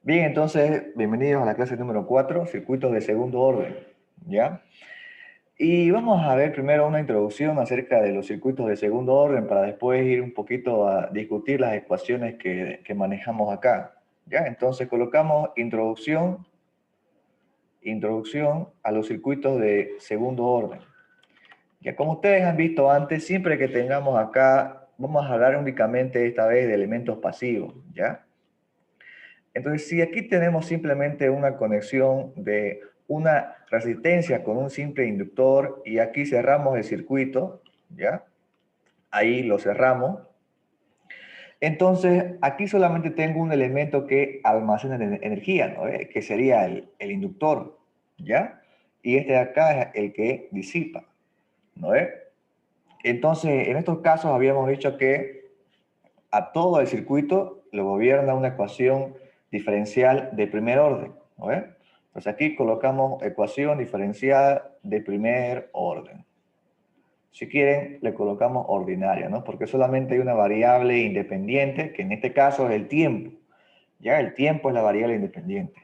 Bien, entonces, bienvenidos a la clase número 4, circuitos de segundo orden, ¿ya? Y vamos a ver primero una introducción acerca de los circuitos de segundo orden para después ir un poquito a discutir las ecuaciones que manejamos acá, ¿ya? Entonces colocamos introducción a los circuitos de segundo orden. Ya como ustedes han visto antes, siempre que tengamos acá, vamos a hablar únicamente esta vez de elementos pasivos, ¿ya? Entonces, si aquí tenemos simplemente una conexión de una resistencia con un simple inductor y aquí cerramos el circuito, ¿ya? Ahí lo cerramos. Entonces, aquí solamente tengo un elemento que almacena energía, ¿no? Que sería el inductor, ¿ya? Y este de acá es el que disipa, ¿no? Entonces, en estos casos habíamos dicho que a todo el circuito lo gobierna una ecuación diferencial de primer orden, ¿no ves? Entonces aquí colocamos ecuación diferencial de primer orden. Si quieren, le colocamos ordinaria, ¿no? Porque solamente hay una variable independiente, que en este caso es el tiempo. Ya el tiempo es la variable independiente.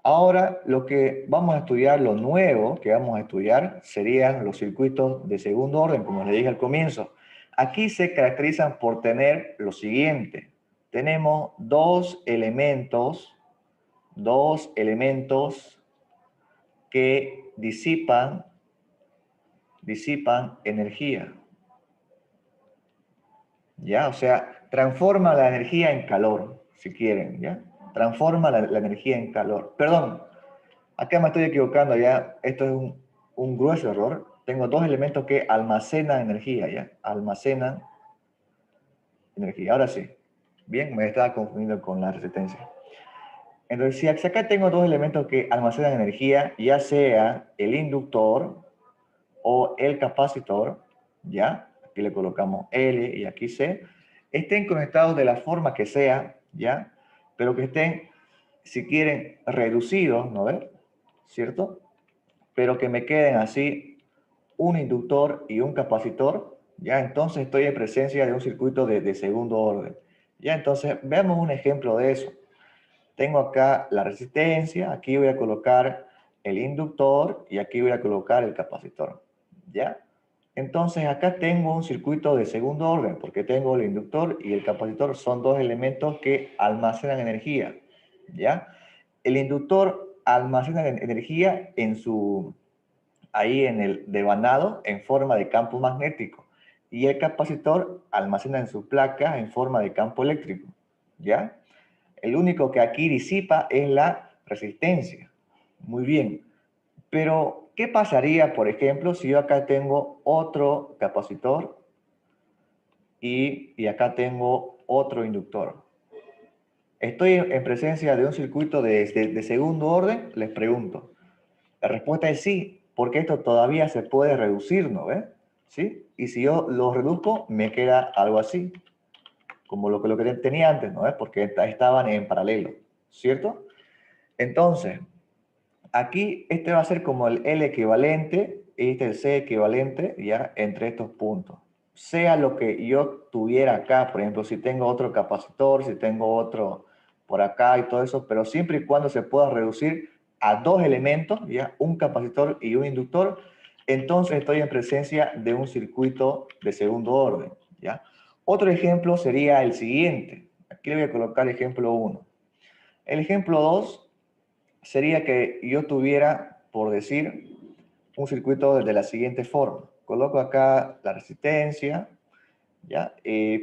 Ahora, lo que vamos a estudiar, lo nuevo que vamos a estudiar, serían los circuitos de segundo orden, como les dije al comienzo. Aquí se caracterizan por tener lo siguiente. Tenemos dos elementos que disipan energía. ¿Ya? O sea, transforma la energía en calor, si quieren, ¿ya? Transforma la energía en calor. Perdón, acá me estoy equivocando, ¿ya? Esto es un grueso error. Tengo dos elementos que almacenan energía, ¿ya? Almacenan energía. Ahora sí. Bien, me estaba confundiendo con la resistencia. Entonces, si acá tengo dos elementos que almacenan energía, ya sea el inductor o el capacitor, ¿ya? Aquí le colocamos L y aquí C, estén conectados de la forma que sea, ¿ya? Pero que estén, si quieren, reducidos, ¿no ves? ¿Cierto? Pero que me queden así un inductor y un capacitor, ¿ya? Entonces estoy en presencia de un circuito de segundo orden. ¿Ya? Entonces, veamos un ejemplo de eso. Tengo acá la resistencia, aquí voy a colocar el inductor y aquí voy a colocar el capacitor, ¿ya? Entonces acá tengo un circuito de segundo orden porque tengo el inductor y el capacitor son dos elementos que almacenan energía, ¿ya? El inductor almacena energía ahí en el devanado en forma de campo magnético y el capacitor almacena en su placa en forma de campo eléctrico, ¿ya? El único que aquí disipa es la resistencia. Muy bien. Pero, ¿qué pasaría, por ejemplo, si yo acá tengo otro capacitor y acá tengo otro inductor? ¿Estoy en presencia de un circuito de segundo orden? Les pregunto. La respuesta es sí, porque esto todavía se puede reducir, ¿no ves? ¿Sí? Y si yo lo reduzco, me queda algo así, como lo que tenía antes, ¿no ves? Porque estaban en paralelo, ¿cierto? Entonces, aquí este va a ser como el L equivalente y este el C equivalente ya entre estos puntos. Sea lo que yo tuviera acá, por ejemplo, si tengo otro capacitor, si tengo otro por acá y todo eso, pero siempre y cuando se pueda reducir a dos elementos, ya un capacitor y un inductor, entonces estoy en presencia de un circuito de segundo orden, ¿ya? Otro ejemplo sería el siguiente. Aquí le voy a colocar ejemplo 1. El ejemplo 2 sería que yo tuviera, por decir, un circuito de la siguiente forma. Coloco acá la resistencia, ¿ya?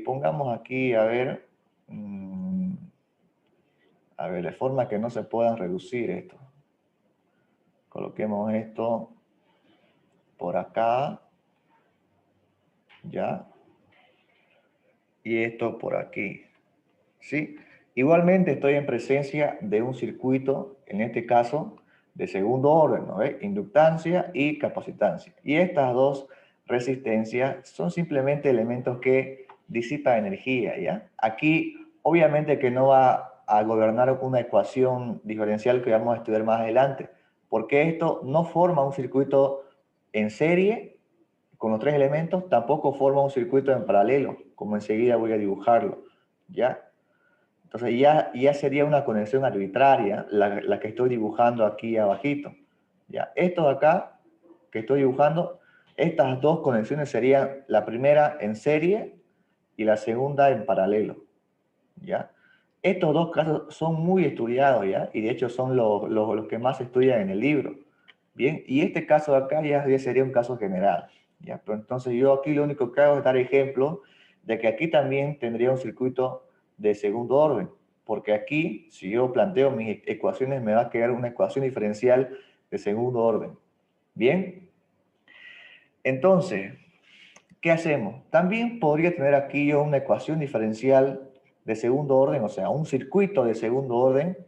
Pongamos aquí, a ver, de forma que no se puedan reducir esto. Coloquemos esto por acá, ¿ya? Y esto por aquí, ¿sí? Igualmente estoy en presencia de un circuito, en este caso, de segundo orden, ¿no ve? Inductancia y capacitancia. Y estas dos resistencias son simplemente elementos que disipan energía, ¿ya? Aquí, obviamente que no va a gobernar una ecuación diferencial que vamos a estudiar más adelante, porque esto no forma un circuito en serie con los tres elementos, tampoco forma un circuito en paralelo, como enseguida voy a dibujarlo, ¿ya? Entonces ya sería una conexión arbitraria la que estoy dibujando aquí abajito. ¿Ya? Esto de acá que estoy dibujando, estas dos conexiones serían la primera en serie y la segunda en paralelo. ¿Ya? Estos dos casos son muy estudiados, ¿ya? Y de hecho son los que más se estudian en el libro. Bien, y este caso de acá ya sería un caso general, ¿ya? Pero entonces yo aquí lo único que hago es dar ejemplo de que aquí también tendría un circuito de segundo orden, porque aquí, si yo planteo mis ecuaciones, me va a quedar una ecuación diferencial de segundo orden. Bien, entonces, ¿qué hacemos? También podría tener aquí yo una ecuación diferencial de segundo orden, o sea, un circuito de segundo orden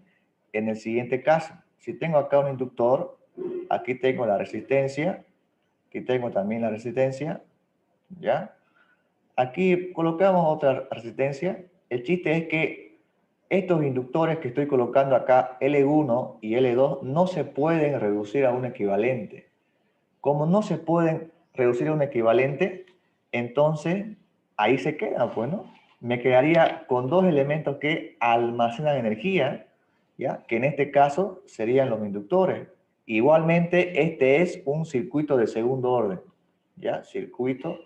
en el siguiente caso. Si tengo acá un inductor, aquí tengo la resistencia, aquí tengo también la resistencia, ¿ya? Aquí colocamos otra resistencia. El chiste es que estos inductores que estoy colocando acá, L1 y L2, no se pueden reducir a un equivalente. Como no se pueden reducir a un equivalente, entonces ahí se queda, pues, ¿no? Me quedaría con dos elementos que almacenan energía, ¿ya? Que en este caso serían los inductores. Igualmente, este es un circuito de segundo orden, ¿ya? Circuito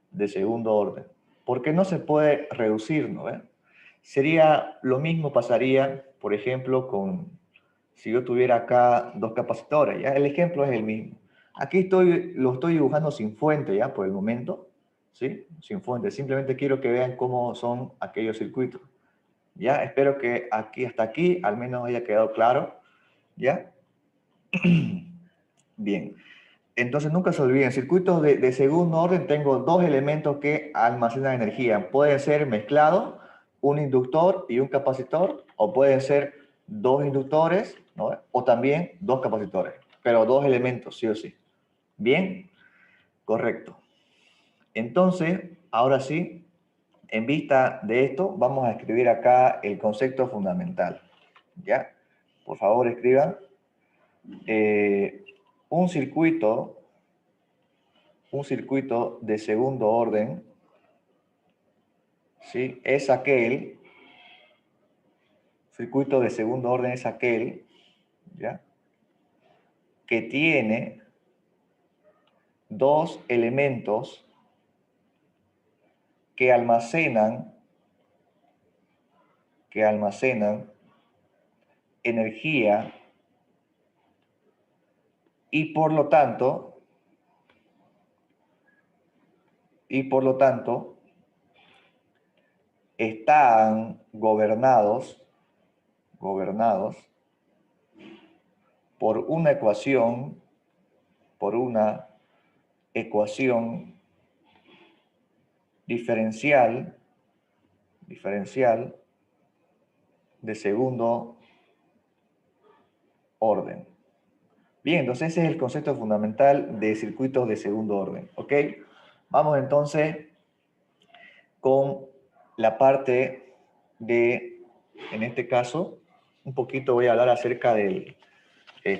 de segundo orden. Porque no se puede reducir, ¿no? Sería lo mismo pasaría, por ejemplo, con si yo tuviera acá dos capacitores, ¿ya? El ejemplo es el mismo. Aquí lo estoy dibujando sin fuente, ¿ya? Por el momento, ¿sí? Sin fuente. Simplemente quiero que vean cómo son aquellos circuitos, ¿ya? Espero que aquí hasta aquí al menos haya quedado claro, ¿ya? Bien. Entonces nunca se olviden, circuitos de segundo orden tengo dos elementos que almacenan energía. Pueden ser mezclados, un inductor y un capacitor, o pueden ser dos inductores, ¿no? O también dos capacitores, pero dos elementos, sí o sí. Bien, correcto. Entonces, ahora sí, en vista de esto, vamos a escribir acá el concepto fundamental. ¿Ya? Por favor, escriban. Un circuito de segundo orden, ¿sí? Es aquel, circuito de segundo orden es aquel, ¿ya? Que tiene dos elementos que almacenan energía y por lo tanto están gobernados por una ecuación diferencial de segundo orden. Bien, entonces ese es el concepto fundamental de circuitos de segundo orden, ¿ok? Vamos entonces con la parte de, en este caso, un poquito voy a hablar acerca de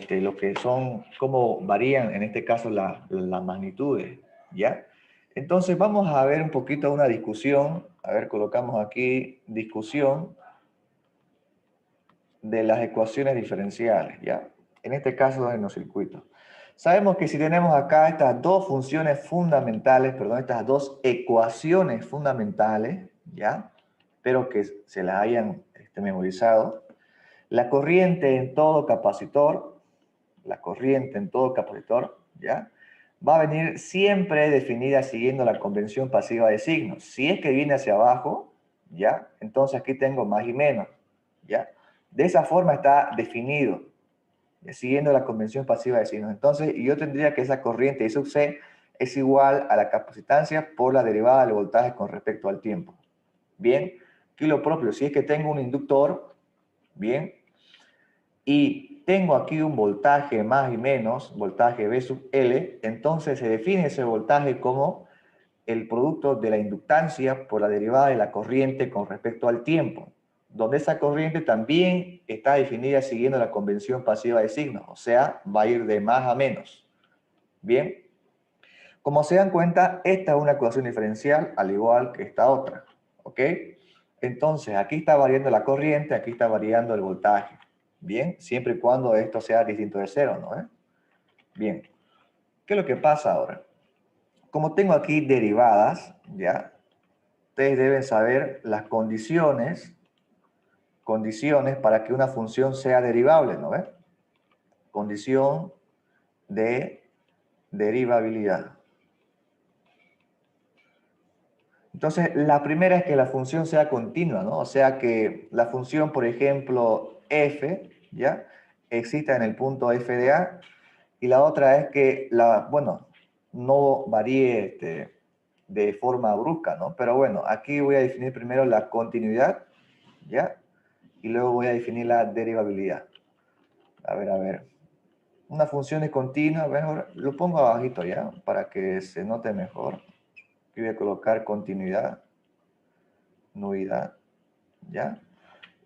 lo que son, cómo varían en este caso las magnitudes, ¿ya? Entonces vamos a ver un poquito una discusión, a ver, colocamos aquí discusión de las ecuaciones diferenciales, ¿ya? En este caso en los circuitos. Sabemos que si tenemos acá estas dos funciones fundamentales, perdón, estas dos ecuaciones fundamentales, ¿ya? Espero que se las hayan memorizado. La corriente en todo capacitor, ¿ya? Va a venir siempre definida siguiendo la convención pasiva de signos. Si es que viene hacia abajo, ¿ya? Entonces aquí tengo más y menos, ¿ya? De esa forma está definido, siguiendo la convención pasiva de signos. Entonces, yo tendría que esa corriente I sub C es igual a la capacitancia por la derivada del voltaje con respecto al tiempo. Bien, aquí lo propio, si es que tengo un inductor, bien, y tengo aquí un voltaje más y menos, voltaje V sub L, entonces se define ese voltaje como el producto de la inductancia por la derivada de la corriente con respecto al tiempo, donde esa corriente también está definida siguiendo la convención pasiva de signos, o sea, va a ir de más a menos. Bien, como se dan cuenta, esta es una ecuación diferencial al igual que esta otra, ¿ok? Entonces, aquí está variando la corriente, aquí está variando el voltaje. Bien, siempre y cuando esto sea distinto de cero, ¿no? Bien, ¿qué es lo que pasa ahora? Como tengo aquí derivadas, ¿ya? Ustedes deben saber las condiciones para que una función sea derivable, ¿no? Condición de derivabilidad. Entonces, la primera es que la función sea continua, ¿no? O sea, que la función, por ejemplo, f, ¿ya? Exista en el punto f de a, y la otra es que, bueno, no varíe de forma brusca, ¿no? Pero bueno, aquí voy a definir primero la continuidad, ¿ya? Y luego voy a definir la derivabilidad. A ver. Una función es continua, mejor lo pongo abajito, ¿ya? Para que se note mejor. Aquí voy a colocar continuidad, nulidad, ¿ya?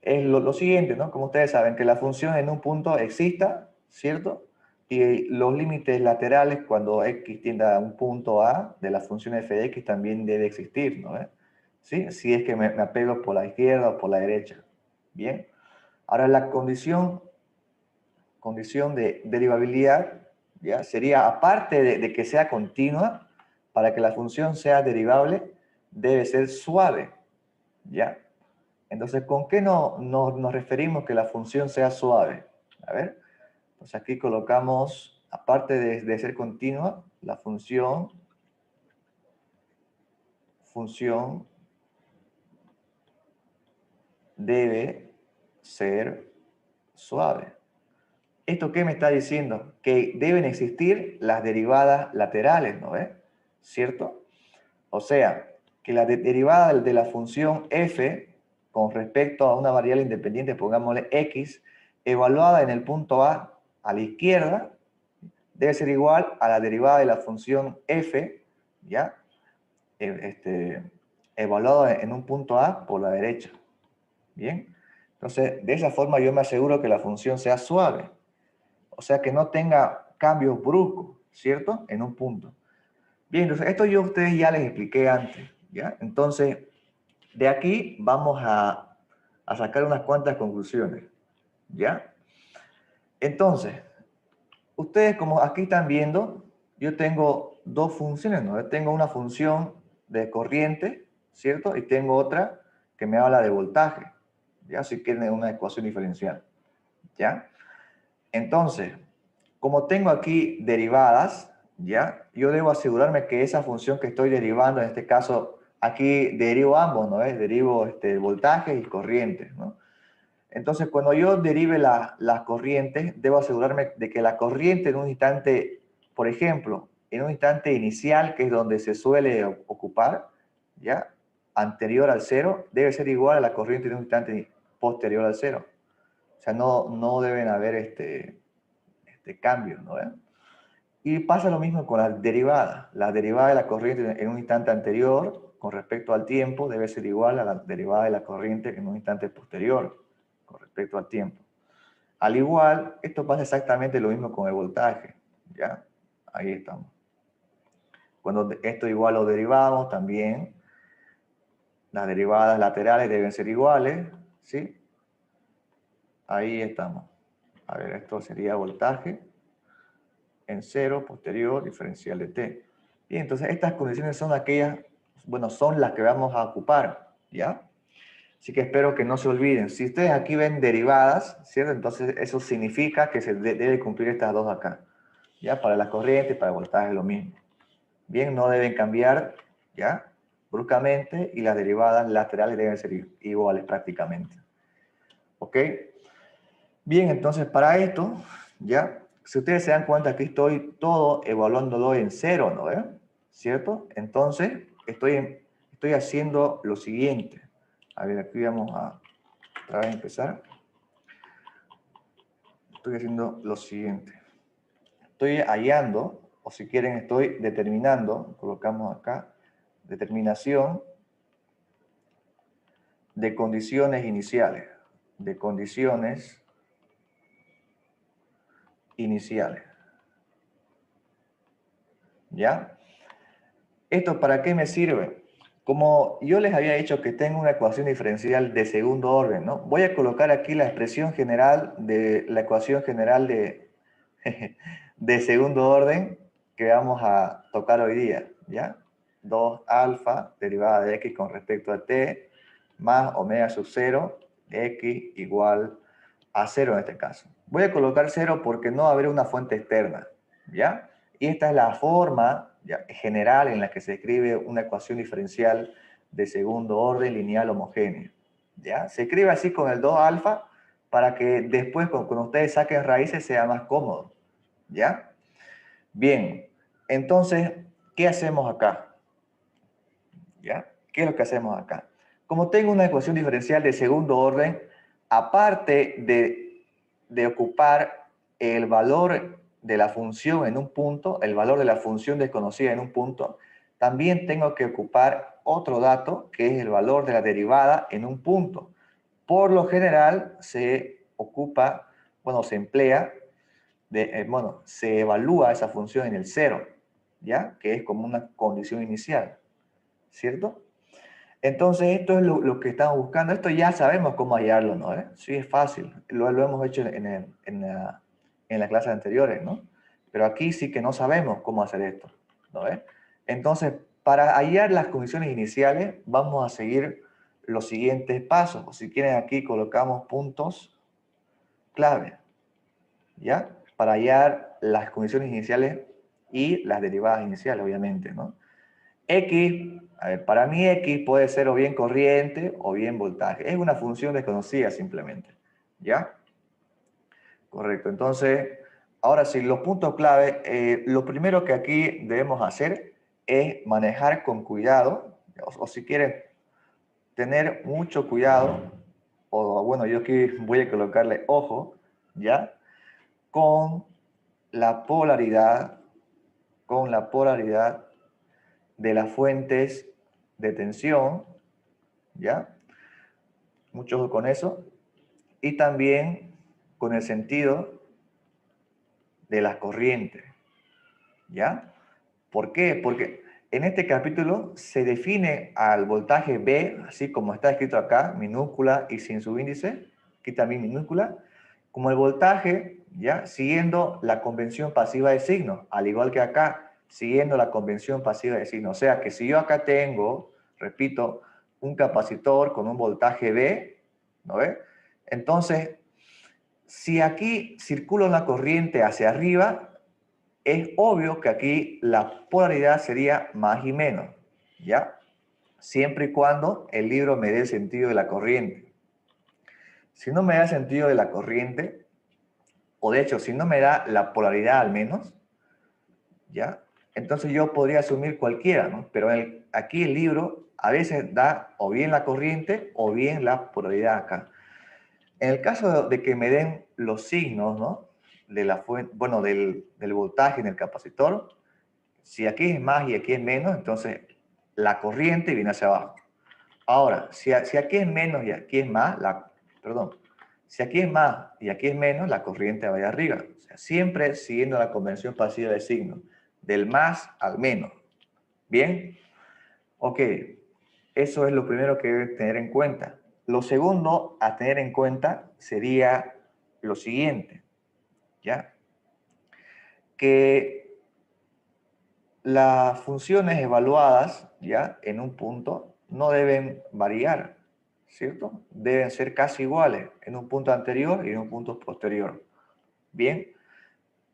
Es lo siguiente, ¿no? Como ustedes saben, que la función en un punto exista, ¿cierto? Y los límites laterales cuando x tiende a un punto A de la función f de x también debe existir, ¿no? ¿Sí? Si es que me apego por la izquierda o por la derecha. Bien. Ahora la condición de derivabilidad, ¿ya? Sería, aparte de que sea continua, para que la función sea derivable, debe ser suave, ¿ya? Entonces, ¿con qué nos referimos que la función sea suave? A ver, pues aquí colocamos, aparte de ser continua, la función debe ser suave. ¿Esto qué me está diciendo? Que deben existir las derivadas laterales, ¿no ves? ¿Cierto? O sea, que la derivada de la función f con respecto a una variable independiente, pongámosle x, evaluada en el punto a la izquierda, debe ser igual a la derivada de la función f, ¿ya? Evaluada en un punto A por la derecha. ¿Bien? Entonces, de esa forma yo me aseguro que la función sea suave. O sea, que no tenga cambios bruscos, ¿cierto? En un punto. Bien, entonces esto yo a ustedes ya les expliqué antes, ¿ya? Entonces, de aquí vamos a sacar unas cuantas conclusiones, ¿ya? Entonces, ustedes como aquí están viendo, yo tengo dos funciones, ¿no? Yo tengo una función de corriente, ¿cierto? Y tengo otra que me habla de voltaje, ¿ya? Si quieren una ecuación diferencial, ¿ya? Entonces, como tengo aquí derivadas, ¿ya? Yo debo asegurarme que esa función que estoy derivando, en este caso, aquí derivo ambos, ¿no? Derivo voltaje y corriente, ¿no? Entonces, cuando yo derive las corrientes, debo asegurarme de que la corriente en un instante, por ejemplo, en un instante inicial, que es donde se suele ocupar, ¿ya? Anterior al cero, debe ser igual a la corriente en un instante posterior al cero. O sea, no deben haber cambios, ¿no? Y pasa lo mismo con las derivadas. La derivada de la corriente en un instante anterior, con respecto al tiempo, debe ser igual a la derivada de la corriente en un instante posterior, con respecto al tiempo. Al igual, esto pasa exactamente lo mismo con el voltaje, ¿ya? Ahí estamos. Cuando esto igual lo derivamos, también las derivadas laterales deben ser iguales, ¿sí? Ahí estamos. A ver, esto sería voltaje en cero, posterior, diferencial de t. Y entonces estas condiciones son aquellas, bueno, son las que vamos a ocupar, ¿ya? Así que espero que no se olviden. Si ustedes aquí ven derivadas, ¿cierto? Entonces eso significa que se debe cumplir estas dos acá. ¿Ya? Para la corriente y para el voltaje es lo mismo. Bien, no deben cambiar, ¿ya? Bruscamente, y las derivadas laterales deben ser iguales prácticamente. ¿Ok? Bien, entonces para esto, ¿ya? Si ustedes se dan cuenta, aquí estoy todo evaluándolo en cero, ¿no? ¿Cierto? Entonces, estoy haciendo lo siguiente. A ver, aquí vamos a otra vez empezar. Estoy haciendo lo siguiente. Estoy hallando, o si quieren estoy determinando, colocamos acá, determinación de condiciones iniciales. De condiciones iniciales. ¿Ya? ¿Esto para qué me sirve? Como yo les había dicho que tengo una ecuación diferencial de segundo orden, ¿no? Voy a colocar aquí la expresión general de la ecuación general de segundo orden que vamos a tocar hoy día, ¿ya? 2 alfa derivada de x con respecto a t más omega sub 0, x igual a 0 en este caso. Voy a colocar 0 porque no va a haber una fuente externa, ¿ya? Y esta es la forma ¿ya? general en la que se escribe una ecuación diferencial de segundo orden lineal homogéneo, ¿ya? Se escribe así con el 2 alfa para que después cuando ustedes saquen raíces sea más cómodo, ¿ya? Bien, entonces, ¿qué hacemos acá? ¿Ya? ¿Qué es lo que hacemos acá? Como tengo una ecuación diferencial de segundo orden, aparte de ocupar el valor de la función en un punto, el valor de la función desconocida en un punto, también tengo que ocupar otro dato, que es el valor de la derivada en un punto. Por lo general, se ocupa, bueno, se emplea, se evalúa esa función en el cero, ¿ya? Que es como una condición inicial, ¿cierto? Entonces, esto es lo que estamos buscando. Esto ya sabemos cómo hallarlo, ¿no? Sí, es fácil. Lo hemos hecho en las clases anteriores, ¿no? Pero aquí sí que no sabemos cómo hacer esto, ¿no? Entonces, para hallar las condiciones iniciales, vamos a seguir los siguientes pasos. O si quieren, aquí colocamos puntos clave, ¿ya? Para hallar las condiciones iniciales y las derivadas iniciales, obviamente, ¿no? X, a ver, para mí X puede ser o bien corriente o bien voltaje. Es una función desconocida simplemente, ¿ya? Correcto. Entonces, ahora sí, los puntos clave, lo primero que aquí debemos hacer es manejar con cuidado, o si quieren tener mucho cuidado, o bueno, yo aquí voy a colocarle ojo, ¿ya? Con con la polaridad de las fuentes de tensión, ¿ya? Mucho ojo con eso. Y también con el sentido de las corrientes, ¿ya? ¿Por qué? Porque en este capítulo se define al voltaje B, así como está escrito acá, minúscula y sin subíndice, aquí también minúscula, como el voltaje, ¿ya? Siguiendo la convención pasiva de signo, al igual que acá, siguiendo la convención pasiva de signo. O sea que si yo acá tengo, repito, un capacitor con un voltaje B, ¿no ve? Entonces, si aquí circula una corriente hacia arriba, es obvio que aquí la polaridad sería más y menos, ¿ya? Siempre y cuando el libro me dé el sentido de la corriente. Si no me da el sentido de la corriente, o de hecho, si no me da la polaridad al menos, ¿ya? Entonces yo podría asumir cualquiera, ¿no? Pero aquí el libro a veces da o bien la corriente o bien la polaridad acá. En el caso de que me den los signos, ¿no? De la fuente, bueno, del voltaje en el capacitor, si aquí es más y aquí es menos, entonces la corriente viene hacia abajo. Ahora, si aquí es menos y aquí es más, perdón, si aquí es más y aquí es menos, la corriente va de arriba. O sea, siempre siguiendo la convención pasiva de signo, del más al menos. ¿Bien? Ok, eso es lo primero que deben tener en cuenta. Lo segundo a tener en cuenta sería lo siguiente, ¿ya? Que las funciones evaluadas, ¿ya? En un punto no deben variar, ¿cierto? Deben ser casi iguales en un punto anterior y en un punto posterior. Bien,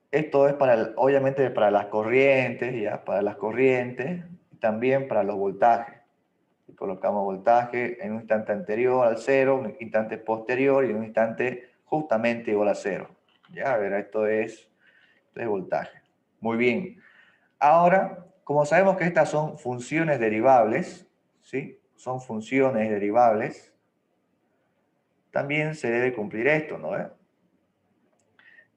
esto es obviamente para las corrientes, ¿ya? Para las corrientes y también para los voltajes. Y colocamos voltaje en un instante anterior al cero, un instante posterior y un instante justamente igual a cero. Ya, a ver, esto es voltaje. Muy bien. Ahora, como sabemos que estas son funciones derivables, ¿sí? Son funciones derivables, también se debe cumplir esto, ¿no?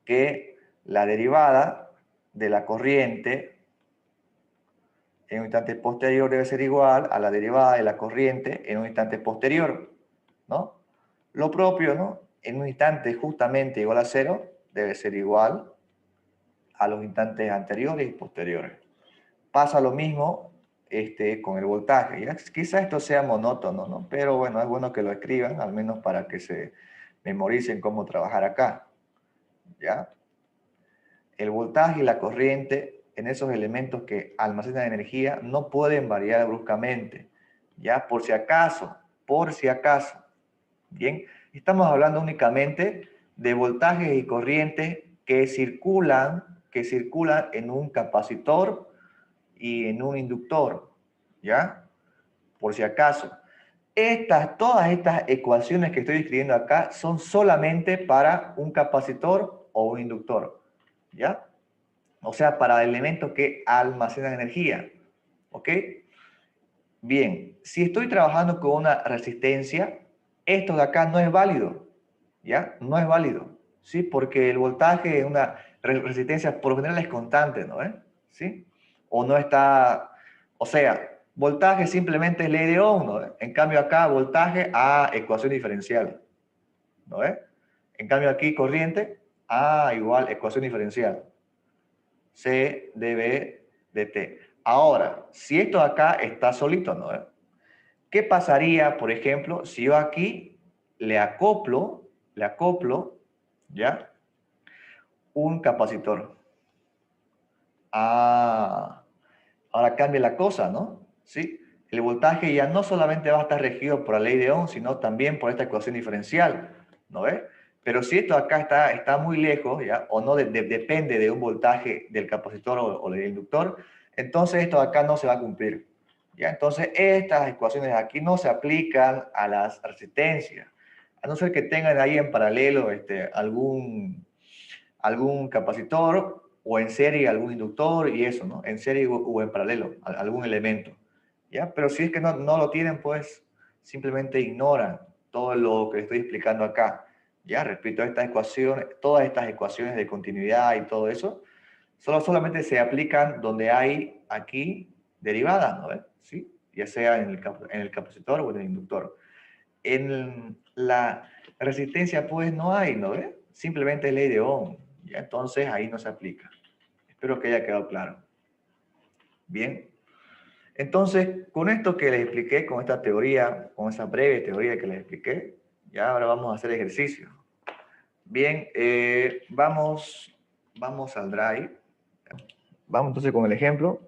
Que la derivada de la corriente en un instante posterior debe ser igual a la derivada de la corriente en un instante posterior, ¿no? Lo propio, ¿no? En un instante justamente igual a cero debe ser igual a los instantes anteriores y posteriores. Pasa lo mismo con el voltaje. ¿Ya? Quizá esto sea monótono, ¿no? Pero bueno, es bueno que lo escriban, al menos para que se memoricen cómo trabajar acá. ¿Ya? El voltaje y la corriente en esos elementos que almacenan energía no pueden variar bruscamente. ¿Ya? Por si acaso. Bien, estamos hablando únicamente de voltajes y corrientes que circulan en un capacitor y en un inductor, ¿ya? Por si acaso. Todas estas ecuaciones que estoy escribiendo acá son solamente para un capacitor o un inductor, ¿ya? O sea, para elementos que almacenan energía, ¿ok? Bien, si estoy trabajando con una resistencia, esto de acá no es válido, ¿ya? No es válido, ¿sí? Porque el voltaje en una resistencia por lo general es constante, ¿no? ¿Sí? O no está, o sea, voltaje simplemente es ley de Ohm, ¿no? En cambio acá voltaje a ecuación diferencial, ¿no? En cambio aquí corriente A igual ecuación diferencial. C dB dt. Ahora, si esto acá está solito, ¿no? ¿Qué pasaría, por ejemplo, si yo aquí le acoplo, ¿ya? Un capacitor. Ah, ahora cambia la cosa, ¿no? ¿Sí? El voltaje ya no solamente va a estar regido por la ley de Ohm, sino también por esta ecuación diferencial, ¿no ves? Pero si esto acá está muy lejos, ¿ya? O no depende de un voltaje del capacitor o del inductor, entonces esto acá no se va a cumplir, ¿ya? Entonces estas ecuaciones aquí no se aplican a las resistencias, a no ser que tengan ahí en paralelo algún capacitor o en serie algún inductor y eso, ¿no? En serie o en paralelo, algún elemento, ¿ya? Pero si es que no lo tienen, pues simplemente ignoran todo lo que estoy explicando acá, ¿ya? Repito, estas ecuaciones, todas estas ecuaciones de continuidad y todo eso, solamente se aplican donde hay aquí derivadas, ¿no? ¿Sí? Ya sea en el capacitor o en el inductor. En la resistencia, pues no hay, ¿no? Simplemente es ley de Ohm. ¿Ya? Entonces ahí no se aplica. Espero que haya quedado claro. Bien. Entonces, con esto que les expliqué, con esta teoría, con esa breve teoría que les expliqué, ya ahora vamos a hacer ejercicio. Bien, vamos al drive. Vamos entonces con el ejemplo.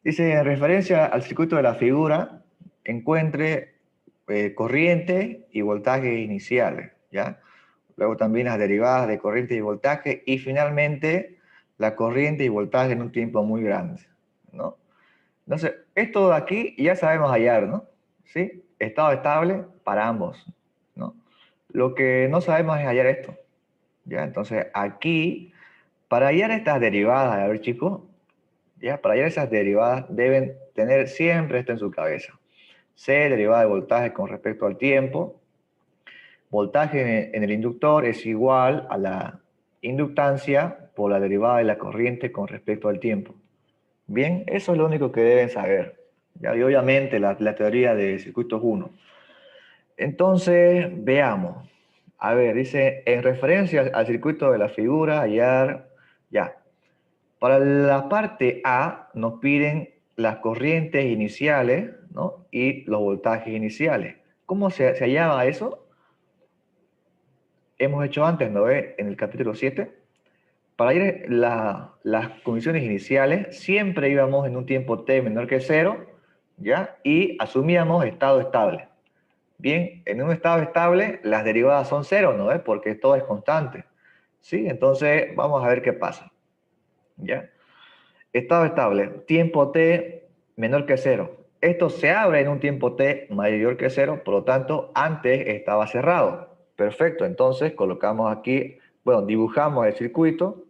Dice, en referencia al circuito de la figura, encuentre corriente y voltaje iniciales, ¿ya? Luego también las derivadas de corriente y voltaje, y finalmente la corriente y voltaje en un tiempo muy grande, ¿no? Entonces, esto de aquí ya sabemos hallar, ¿no? ¿Sí? Estado estable para ambos, ¿no? Lo que no sabemos es hallar esto, ¿ya? Entonces, aquí, para hallar estas derivadas, a ver, chicos, ¿ya? Para hallar esas derivadas deben tener siempre esto en su cabeza. C, derivada de voltaje con respecto al tiempo. Voltaje en el inductor es igual a la inductancia por la derivada de la corriente con respecto al tiempo. Bien, eso es lo único que deben saber. ¿Ya? Y obviamente la teoría de circuitos 1. Entonces, veamos. A ver, dice, en referencia al circuito de la figura, hallar, ya. Para la parte A nos piden las corrientes iniciales, ¿no? Y los voltajes iniciales. ¿Cómo se hallaba eso? Hemos hecho antes, ¿no? En el capítulo 7. Para ir las condiciones iniciales, siempre íbamos en un tiempo t menor que 0, ¿ya? Y asumíamos estado estable. Bien, en un estado estable, las derivadas son 0, ¿no? Porque todo es constante. ¿Sí? Entonces, vamos a ver qué pasa. ¿Ya? Estado estable, tiempo t menor que 0. Esto se abre en un tiempo t mayor que 0, por lo tanto, antes estaba cerrado. Perfecto, entonces colocamos aquí, bueno, dibujamos el circuito,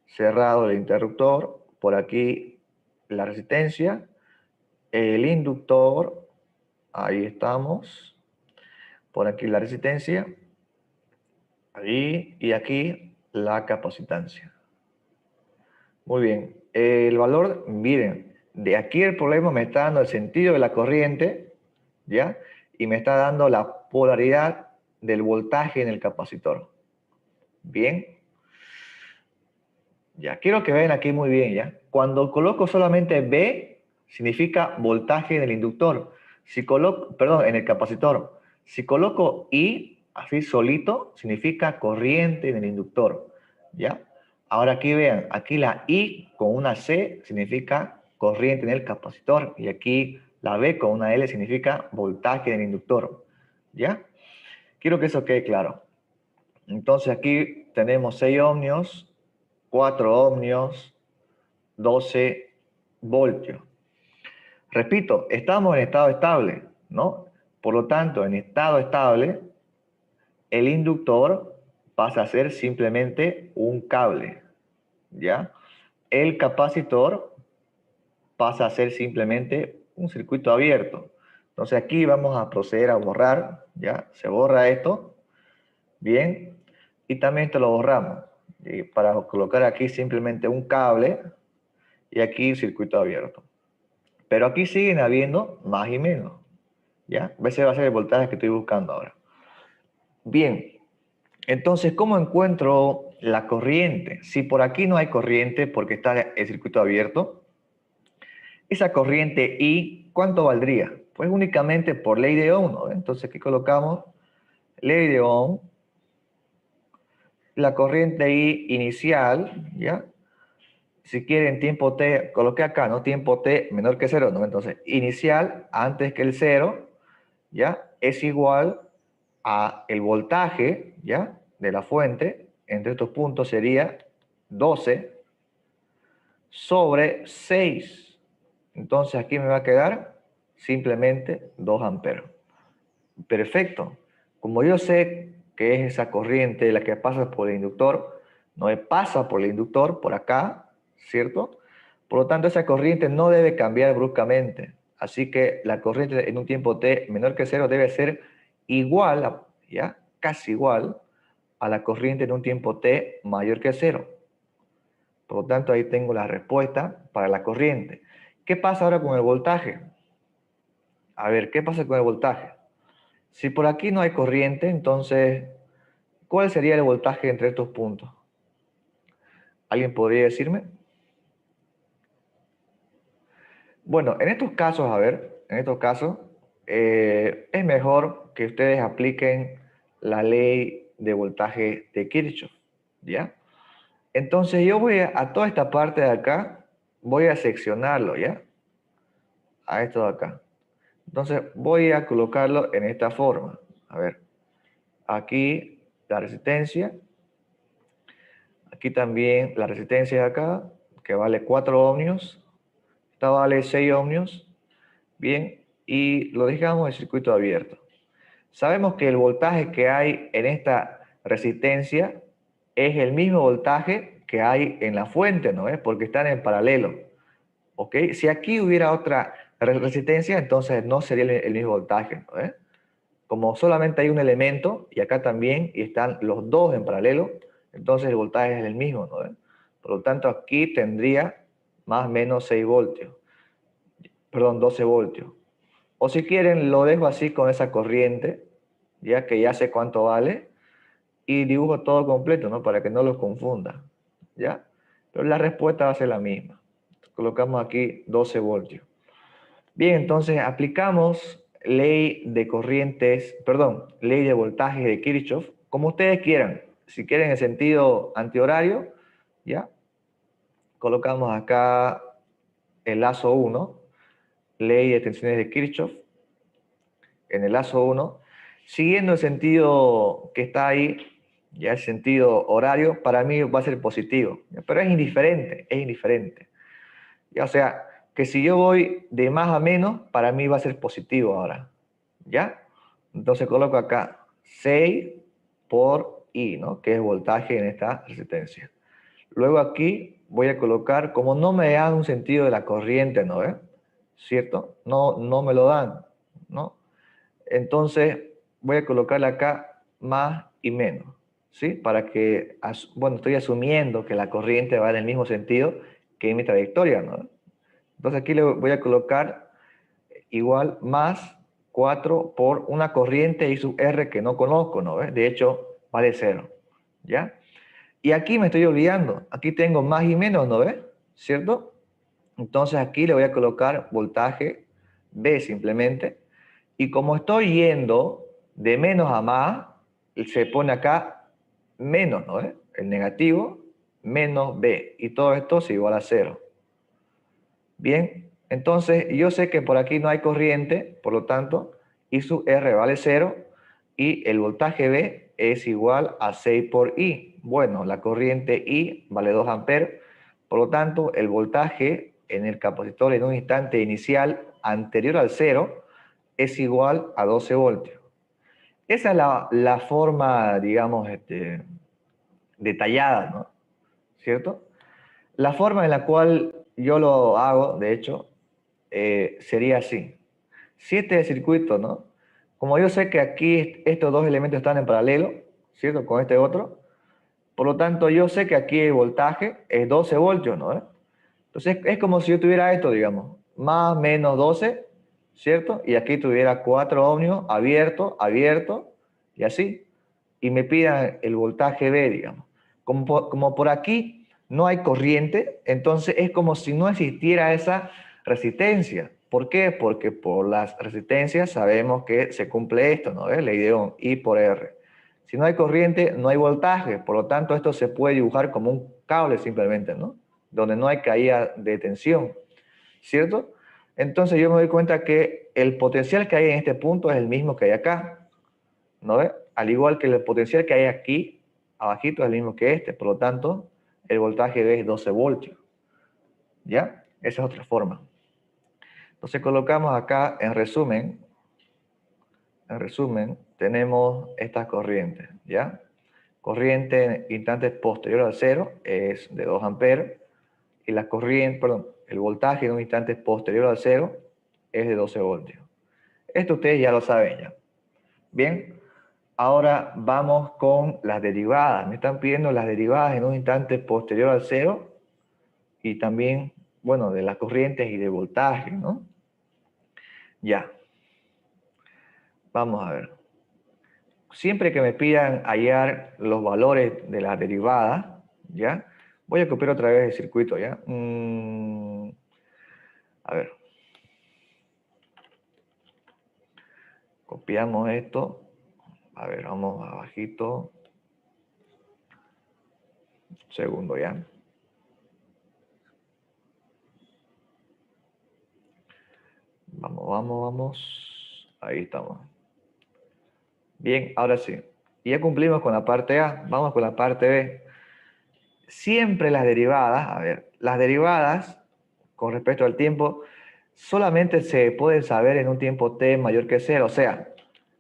cerrado el interruptor, por aquí la resistencia, el inductor, ahí estamos, por aquí la resistencia, ahí, y aquí la capacitancia. Muy bien. El valor, miren, de aquí el problema me está dando el sentido de la corriente, ¿ya? Y me está dando la polaridad del voltaje en el capacitor. Bien. Ya, quiero que vean aquí muy bien, ¿ya? Cuando coloco solamente B, significa voltaje en el inductor. Si coloco, perdón, en el capacitor. Si coloco I así solito, significa corriente en el inductor, ¿ya? Ahora aquí vean, aquí la I con una C significa corriente en el capacitor y aquí la B con una L significa voltaje en el inductor, ¿ya? Quiero que eso quede claro. Entonces aquí tenemos 6 ohmios, 4 ohmios, 12 voltios. Repito, estamos en estado estable, ¿no? Por lo tanto, en estado estable, el inductor pasa a ser simplemente un cable, ¿ya? El capacitor pasa a ser simplemente un circuito abierto. Entonces aquí vamos a proceder a borrar, ¿ya? Se borra esto, bien, y también esto lo borramos. Y para colocar aquí simplemente un cable y aquí circuito abierto. Pero aquí siguen habiendo más y menos, ¿ya? Ese va a ser el voltaje que estoy buscando ahora. Bien, entonces, ¿cómo encuentro la corriente? Si por aquí no hay corriente porque está el circuito abierto, esa corriente I, ¿cuánto valdría? Pues únicamente por ley de Ohm, ¿no? Entonces aquí colocamos ley de Ohm, la corriente I inicial, ¿ya? Si quieren tiempo t, coloqué acá, ¿no? Tiempo t menor que 0, ¿no? Entonces, inicial antes que el 0, ¿ya? Es igual a el voltaje, ¿ya? De la fuente, entre estos puntos sería 12 sobre 6. Entonces aquí me va a quedar simplemente 2 amperes. Perfecto. Como yo sé que es esa corriente la que pasa por el inductor, no pasa por el inductor, por acá, ¿cierto? Por lo tanto, esa corriente no debe cambiar bruscamente. Así que la corriente en un tiempo t menor que 0 debe ser igual, ¿ya? Casi igual a la corriente en un tiempo t mayor que 0. Por lo tanto, ahí tengo la respuesta para la corriente. ¿Qué pasa ahora con el voltaje? A ver, ¿qué pasa con el voltaje? Si por aquí no hay corriente, entonces, ¿cuál sería el voltaje entre estos puntos? ¿Alguien podría decirme? Bueno, en estos casos, a ver, en estos casos, es mejor que ustedes apliquen la ley de voltaje de Kirchhoff, ¿ya? Entonces yo voy a toda esta parte de acá, voy a seccionarlo, ¿ya? A esto de acá. Entonces voy a colocarlo en esta forma. A ver, aquí la resistencia, aquí también la resistencia de acá, que vale 4 ohmios, esta vale 6 ohmios, bien, y lo dejamos en circuito abierto. Sabemos que el voltaje que hay en esta resistencia es el mismo voltaje que hay en la fuente, ¿no es? Porque están en paralelo, ¿ok? Si aquí hubiera otra resistencia, entonces no sería el mismo voltaje, ¿no es? Como solamente hay un elemento, y acá también, y están los dos en paralelo, entonces el voltaje es el mismo, ¿no? Por lo tanto, aquí tendría más o menos 6 voltios, perdón, 12 voltios. O si quieren, lo dejo así con esa corriente, ya que ya sé cuánto vale, y dibujo todo completo, ¿no? Para que no los confunda, ¿ya? Pero la respuesta va a ser la misma. Colocamos aquí 12 voltios. Bien, entonces aplicamos ley de corrientes, perdón, ley de voltaje de Kirchhoff, como ustedes quieran. Si quieren en sentido antihorario, ¿ya? Colocamos acá el lazo 1, ley de tensiones de Kirchhoff, en el lazo 1, siguiendo el sentido que está ahí, ya el sentido horario, para mí va a ser positivo, pero es indiferente, es indiferente. Ya, o sea, que si yo voy de más a menos, para mí va a ser positivo ahora, ¿ya? Entonces coloco acá 6 por I, ¿no? Que es voltaje en esta resistencia. Luego aquí voy a colocar, como no me dan un sentido de la corriente, ¿no? ¿Cierto? No me lo dan, ¿no? Entonces voy a colocarle acá más y menos, ¿sí? Para que, bueno, estoy asumiendo que la corriente va en el mismo sentido que en mi trayectoria, ¿no? Entonces aquí le voy a colocar igual más 4 por una corriente I sub R que no conozco, ¿no? De hecho, vale 0, ¿ya? Y aquí me estoy olvidando, aquí tengo más y menos, ¿no ves? ¿Cierto? Entonces aquí le voy a colocar voltaje B simplemente. Y como estoy yendo de menos a más, se pone acá menos, ¿no? El negativo menos B. Y todo esto es igual a 0. Bien, entonces yo sé que por aquí no hay corriente, por lo tanto, I sub R vale 0 y el voltaje B es igual a 6 por I. Bueno, la corriente I vale 2 amperes, por lo tanto, el voltaje en el capacitor en un instante inicial anterior al 0 es igual a 12 voltios. Esa es la forma, digamos, detallada, ¿no? ¿Cierto? La forma en la cual yo lo hago, de hecho, sería así. Si este es el circuito, ¿no? Como yo sé que aquí estos dos elementos están en paralelo, ¿cierto? Con este otro. Por lo tanto, yo sé que aquí el voltaje es 12 voltios, ¿no? Entonces, es como si yo tuviera esto, digamos, más menos 12, ¿cierto? Y aquí tuviera 4 ohmios abierto, abierto, y así. Y me pidan el voltaje B, digamos. Como por aquí no hay corriente, entonces es como si no existiera esa resistencia. ¿Por qué? Porque por las resistencias sabemos que se cumple esto, ¿no? Ley de Ohm, I por R. Si no hay corriente, no hay voltaje. Por lo tanto, esto se puede dibujar como un cable simplemente, ¿no? Donde no hay caída de tensión, ¿cierto? Entonces yo me doy cuenta que el potencial que hay en este punto es el mismo que hay acá, ¿no ve? Al igual que el potencial que hay aquí, abajito, es el mismo que este. Por lo tanto, el voltaje B es 12 voltios, ¿ya? Esa es otra forma. Entonces colocamos acá, en resumen, tenemos estas corrientes, ¿ya? Corriente en instantes posterior al 0 es de 2 amperes y la corriente, perdón, el voltaje en un instante posterior al 0 es de 12 voltios. Esto ustedes ya lo saben ya. Bien, ahora vamos con las derivadas. Me están pidiendo las derivadas en un instante posterior al 0 y también, bueno, de las corrientes y de voltaje, ¿no? Ya. Vamos a ver. Siempre que me pidan hallar los valores de las derivadas, ¿ya? Voy a copiar otra vez el circuito, ¿ya? A ver. Copiamos esto. A ver, vamos abajito. Segundo, ¿ya? Vamos. Ahí estamos. Bien, ahora sí. Ya cumplimos con la parte A. Vamos con la parte B. Siempre las derivadas, a ver, las derivadas con respecto al tiempo solamente se pueden saber en un tiempo t mayor que 0. O sea,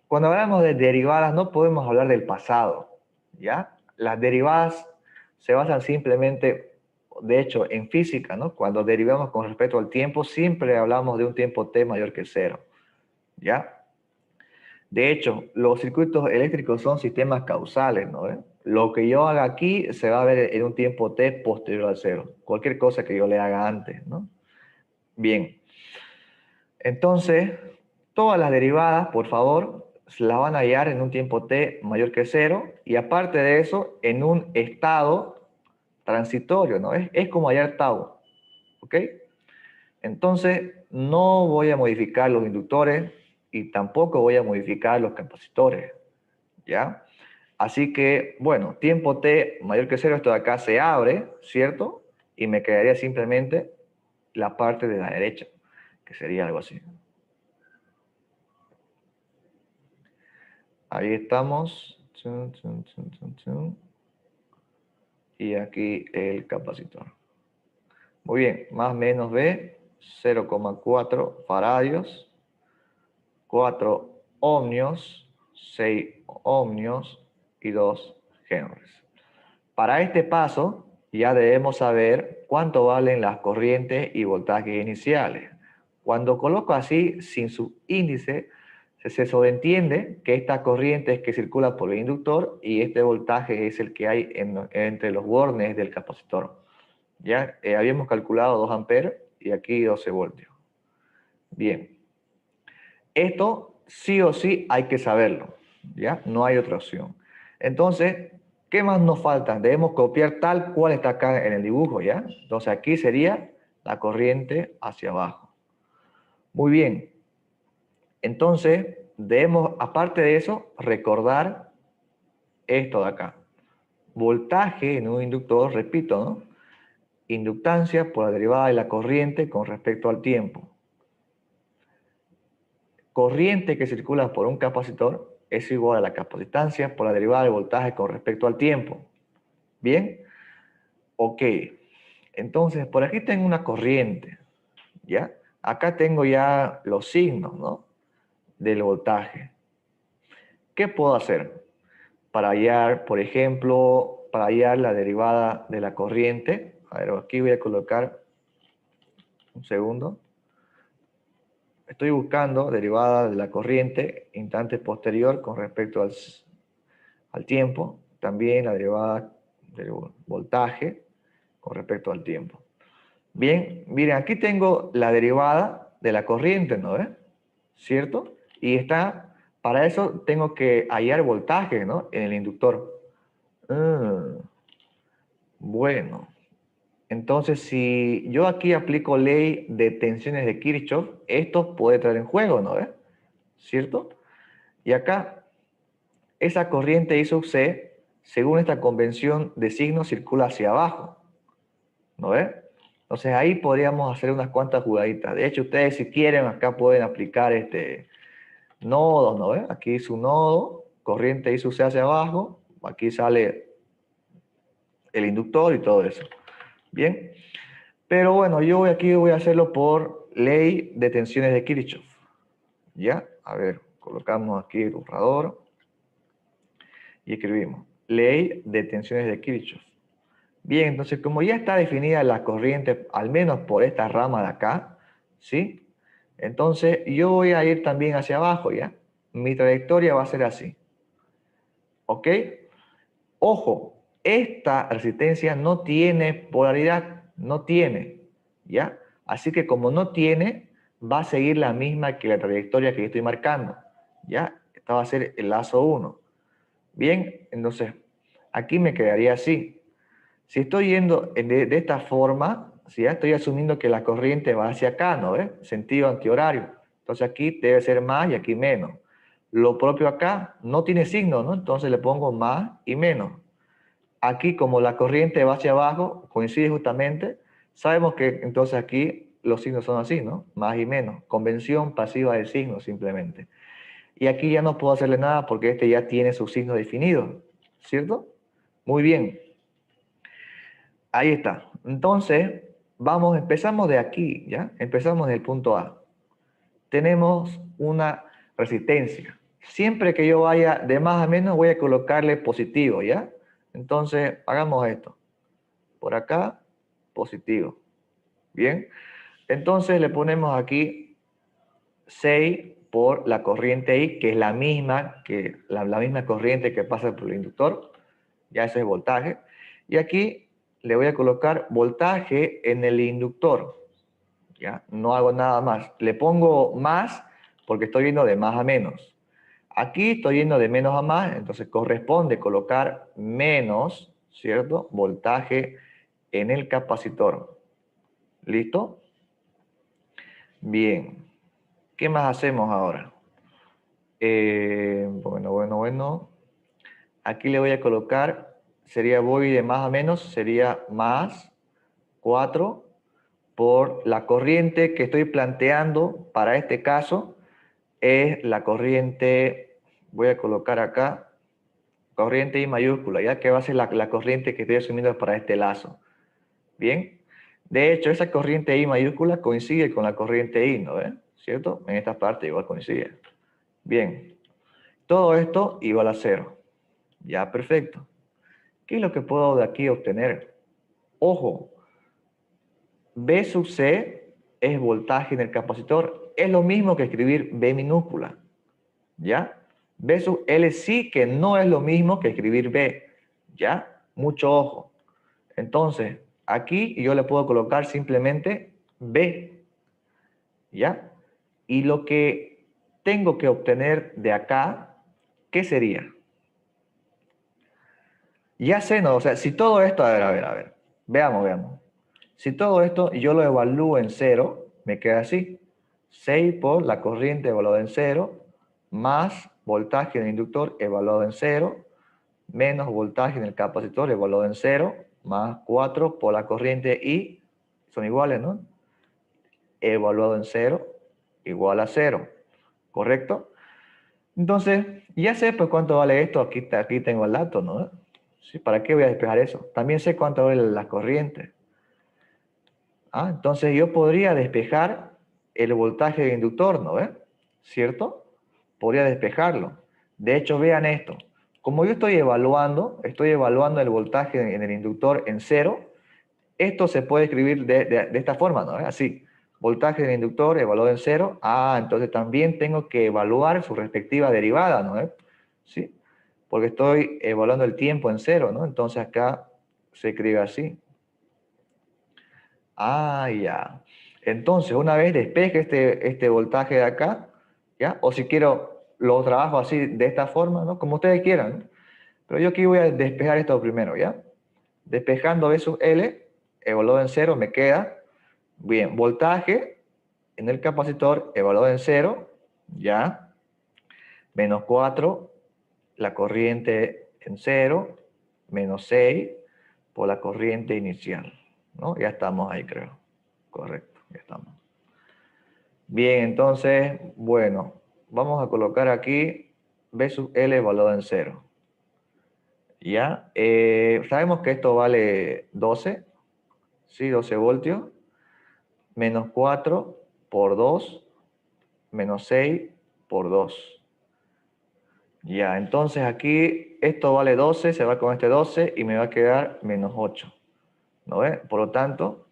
cuando hablamos de derivadas no podemos hablar del pasado, ¿ya? Las derivadas se basan simplemente, de hecho, en física, ¿no? Cuando derivamos con respecto al tiempo, siempre hablamos de un tiempo t mayor que 0, ¿ya? De hecho, los circuitos eléctricos son sistemas causales, ¿no? Lo que yo haga aquí se va a ver en un tiempo t posterior al 0. Cualquier cosa que yo le haga antes, ¿no? Bien. Entonces, todas las derivadas, por favor, las van a hallar en un tiempo t mayor que 0 y aparte de eso, en un estado transitorio, ¿no? Es como hallar tau, ¿ok? Entonces, no voy a modificar los inductores y tampoco voy a modificar los capacitores, ¿ya? Así que, bueno, tiempo t mayor que 0, esto de acá se abre, ¿cierto? Y me quedaría simplemente la parte de la derecha, que sería algo así. Ahí estamos. Y aquí el capacitor. Muy bien, más menos B, 0,4 faradios, 4 ohmios, 6 ohmios y 2 henries. Para este paso ya debemos saber cuánto valen las corrientes y voltajes iniciales. Cuando coloco así, sin su índice, se sobreentiende que esta corriente es que circula por el inductor y este voltaje es el que hay entre los bornes del capacitor. Ya habíamos calculado 2 amperes y aquí 12 voltios. Bien, esto sí o sí hay que saberlo, ¿ya? No hay otra opción. Entonces, ¿qué más nos falta? Debemos copiar tal cual está acá en el dibujo, ¿ya? Entonces aquí sería la corriente hacia abajo. Muy bien. Entonces, debemos, aparte de eso, recordar esto de acá. Voltaje en un inductor, repito, ¿no? Inductancia por la derivada de la corriente con respecto al tiempo. Corriente que circula por un capacitor es igual a la capacitancia por la derivada del voltaje con respecto al tiempo. ¿Bien? Ok. Entonces, por aquí tengo una corriente, ¿ya? Acá tengo ya los signos, ¿no? Del voltaje. ¿Qué puedo hacer? Para hallar, por ejemplo, para hallar la derivada de la corriente. A ver, aquí voy a colocar un segundo. Estoy buscando derivada de la corriente, instante posterior con respecto al tiempo. También la derivada del voltaje con respecto al tiempo. Bien, miren, aquí tengo la derivada de la corriente, ¿no ves? ¿Cierto? Y está, para eso tengo que hallar voltaje, ¿no? En el inductor. Bueno, entonces si yo aquí aplico ley de tensiones de Kirchhoff, esto puede traer en juego, ¿no ves? ¿Cierto? Y acá, esa corriente I sub C, según esta convención de signos, circula hacia abajo, ¿no ves? Entonces ahí podríamos hacer unas cuantas jugaditas. De hecho, ustedes si quieren, acá pueden aplicar nodos, ¿no ves? Aquí es un nodo, corriente I sub C hacia abajo, aquí sale el inductor y todo eso. Bien, pero bueno, yo aquí voy a hacerlo por ley de tensiones de Kirchhoff. ¿Ya? A ver, colocamos aquí el borrador y escribimos ley de tensiones de Kirchhoff. Bien, entonces como ya está definida la corriente, al menos por esta rama de acá, ¿sí? Entonces yo voy a ir también hacia abajo, ¿ya? Mi trayectoria va a ser así. ¿Ok? Ojo, esta resistencia no tiene polaridad, no tiene, ¿ya? Así que como no tiene, va a seguir la misma que la trayectoria que yo estoy marcando, ¿ya? Esta va a ser el lazo 1. Bien, entonces, aquí me quedaría así. Si estoy yendo de esta forma, si ya estoy asumiendo que la corriente va hacia acá, ¿no ves? Sentido antihorario. Entonces aquí debe ser más y aquí menos. Lo propio acá no tiene signo, ¿no? Entonces le pongo más y menos. Aquí, como la corriente va hacia abajo, coincide justamente, sabemos que entonces aquí los signos son así, ¿no? Más y menos. Convención pasiva de signos, simplemente. Y aquí ya no puedo hacerle nada porque este ya tiene su signo definido, ¿cierto? Muy bien. Ahí está. Entonces, empezamos de aquí, ¿ya? Empezamos del punto A. Tenemos una resistencia. Siempre que yo vaya de más a menos, voy a colocarle positivo, ¿ya? Entonces, hagamos esto. Por acá, positivo. Bien. Entonces, le ponemos aquí 6 por la corriente I, que es la misma, la misma corriente que pasa por el inductor. Ya ese es voltaje. Y aquí le voy a colocar voltaje en el inductor. ¿Ya? No hago nada más. Le pongo más porque estoy yendo de más a menos. Aquí estoy yendo de menos a más, entonces corresponde colocar menos, ¿cierto? Voltaje en el capacitor. ¿Listo? Bien. ¿Qué más hacemos ahora? Bueno. Aquí le voy a colocar, voy de más a menos, sería más 4 por la corriente que estoy planteando para este caso, es la corriente, voy a colocar acá, corriente I mayúscula, ya que va a ser la corriente que estoy asumiendo para este lazo. Bien, de hecho esa corriente I mayúscula coincide con la corriente I, ¿no ven? ¿Cierto? En esta parte igual coincide. Bien, todo esto igual a 0. Ya, perfecto. ¿Qué es lo que puedo de aquí obtener? Ojo, B sub C es voltaje en el capacitor. Es lo mismo que escribir B minúscula. ¿Ya? B sub L sí que no es lo mismo que escribir B. ¿Ya? Mucho ojo. Entonces, aquí yo le puedo colocar simplemente B. ¿Ya? Y lo que tengo que obtener de acá, ¿qué sería? Ya sé, ¿no? O sea, si todo esto, a ver. Veamos. Si todo esto yo lo evalúo en cero, me queda así. 6 por la corriente evaluada en cero, más voltaje del inductor evaluado en cero, menos voltaje en el capacitor evaluado en cero, más 4 por la corriente I, son iguales, ¿no? Evaluado en cero, igual a cero, ¿correcto? Entonces, ya sé pues cuánto vale esto, aquí tengo el dato, ¿no? ¿Sí? ¿Para qué voy a despejar eso? También sé cuánto vale la corriente. ¿Ah? Entonces yo podría despejar el voltaje del inductor, ¿no ve? ¿Cierto? Podría despejarlo. De hecho, vean esto. Como yo estoy evaluando el voltaje en el inductor en cero, esto se puede escribir de esta forma, ¿no? Así. Voltaje del inductor evaluado en cero. Ah, entonces también tengo que evaluar su respectiva derivada, ¿no? ¿Sí? Porque estoy evaluando el tiempo en cero, ¿no? Entonces acá se escribe así. Ah, ya. Entonces, una vez despeje este voltaje de acá, ¿ya? O si quiero, lo trabajo así, de esta forma, ¿no? Como ustedes quieran, ¿no? Pero yo aquí voy a despejar esto primero, ¿ya? Despejando V sub L, evaluado en cero, me queda, bien, voltaje en el capacitor evaluado en cero, ¿ya? Menos 4, la corriente en cero, menos 6 por la corriente inicial, ¿no? Ya estamos ahí, creo. Correcto, ya estamos. Bien, entonces, bueno, vamos a colocar aquí V sub L evaluado en cero. ¿Ya? Sabemos que esto vale 12, ¿sí? 12 voltios, menos 4 por 2, menos 6 por 2. Ya, entonces aquí esto vale 12, se va con este 12 y me va a quedar menos 8. ¿No ve? Por lo tanto,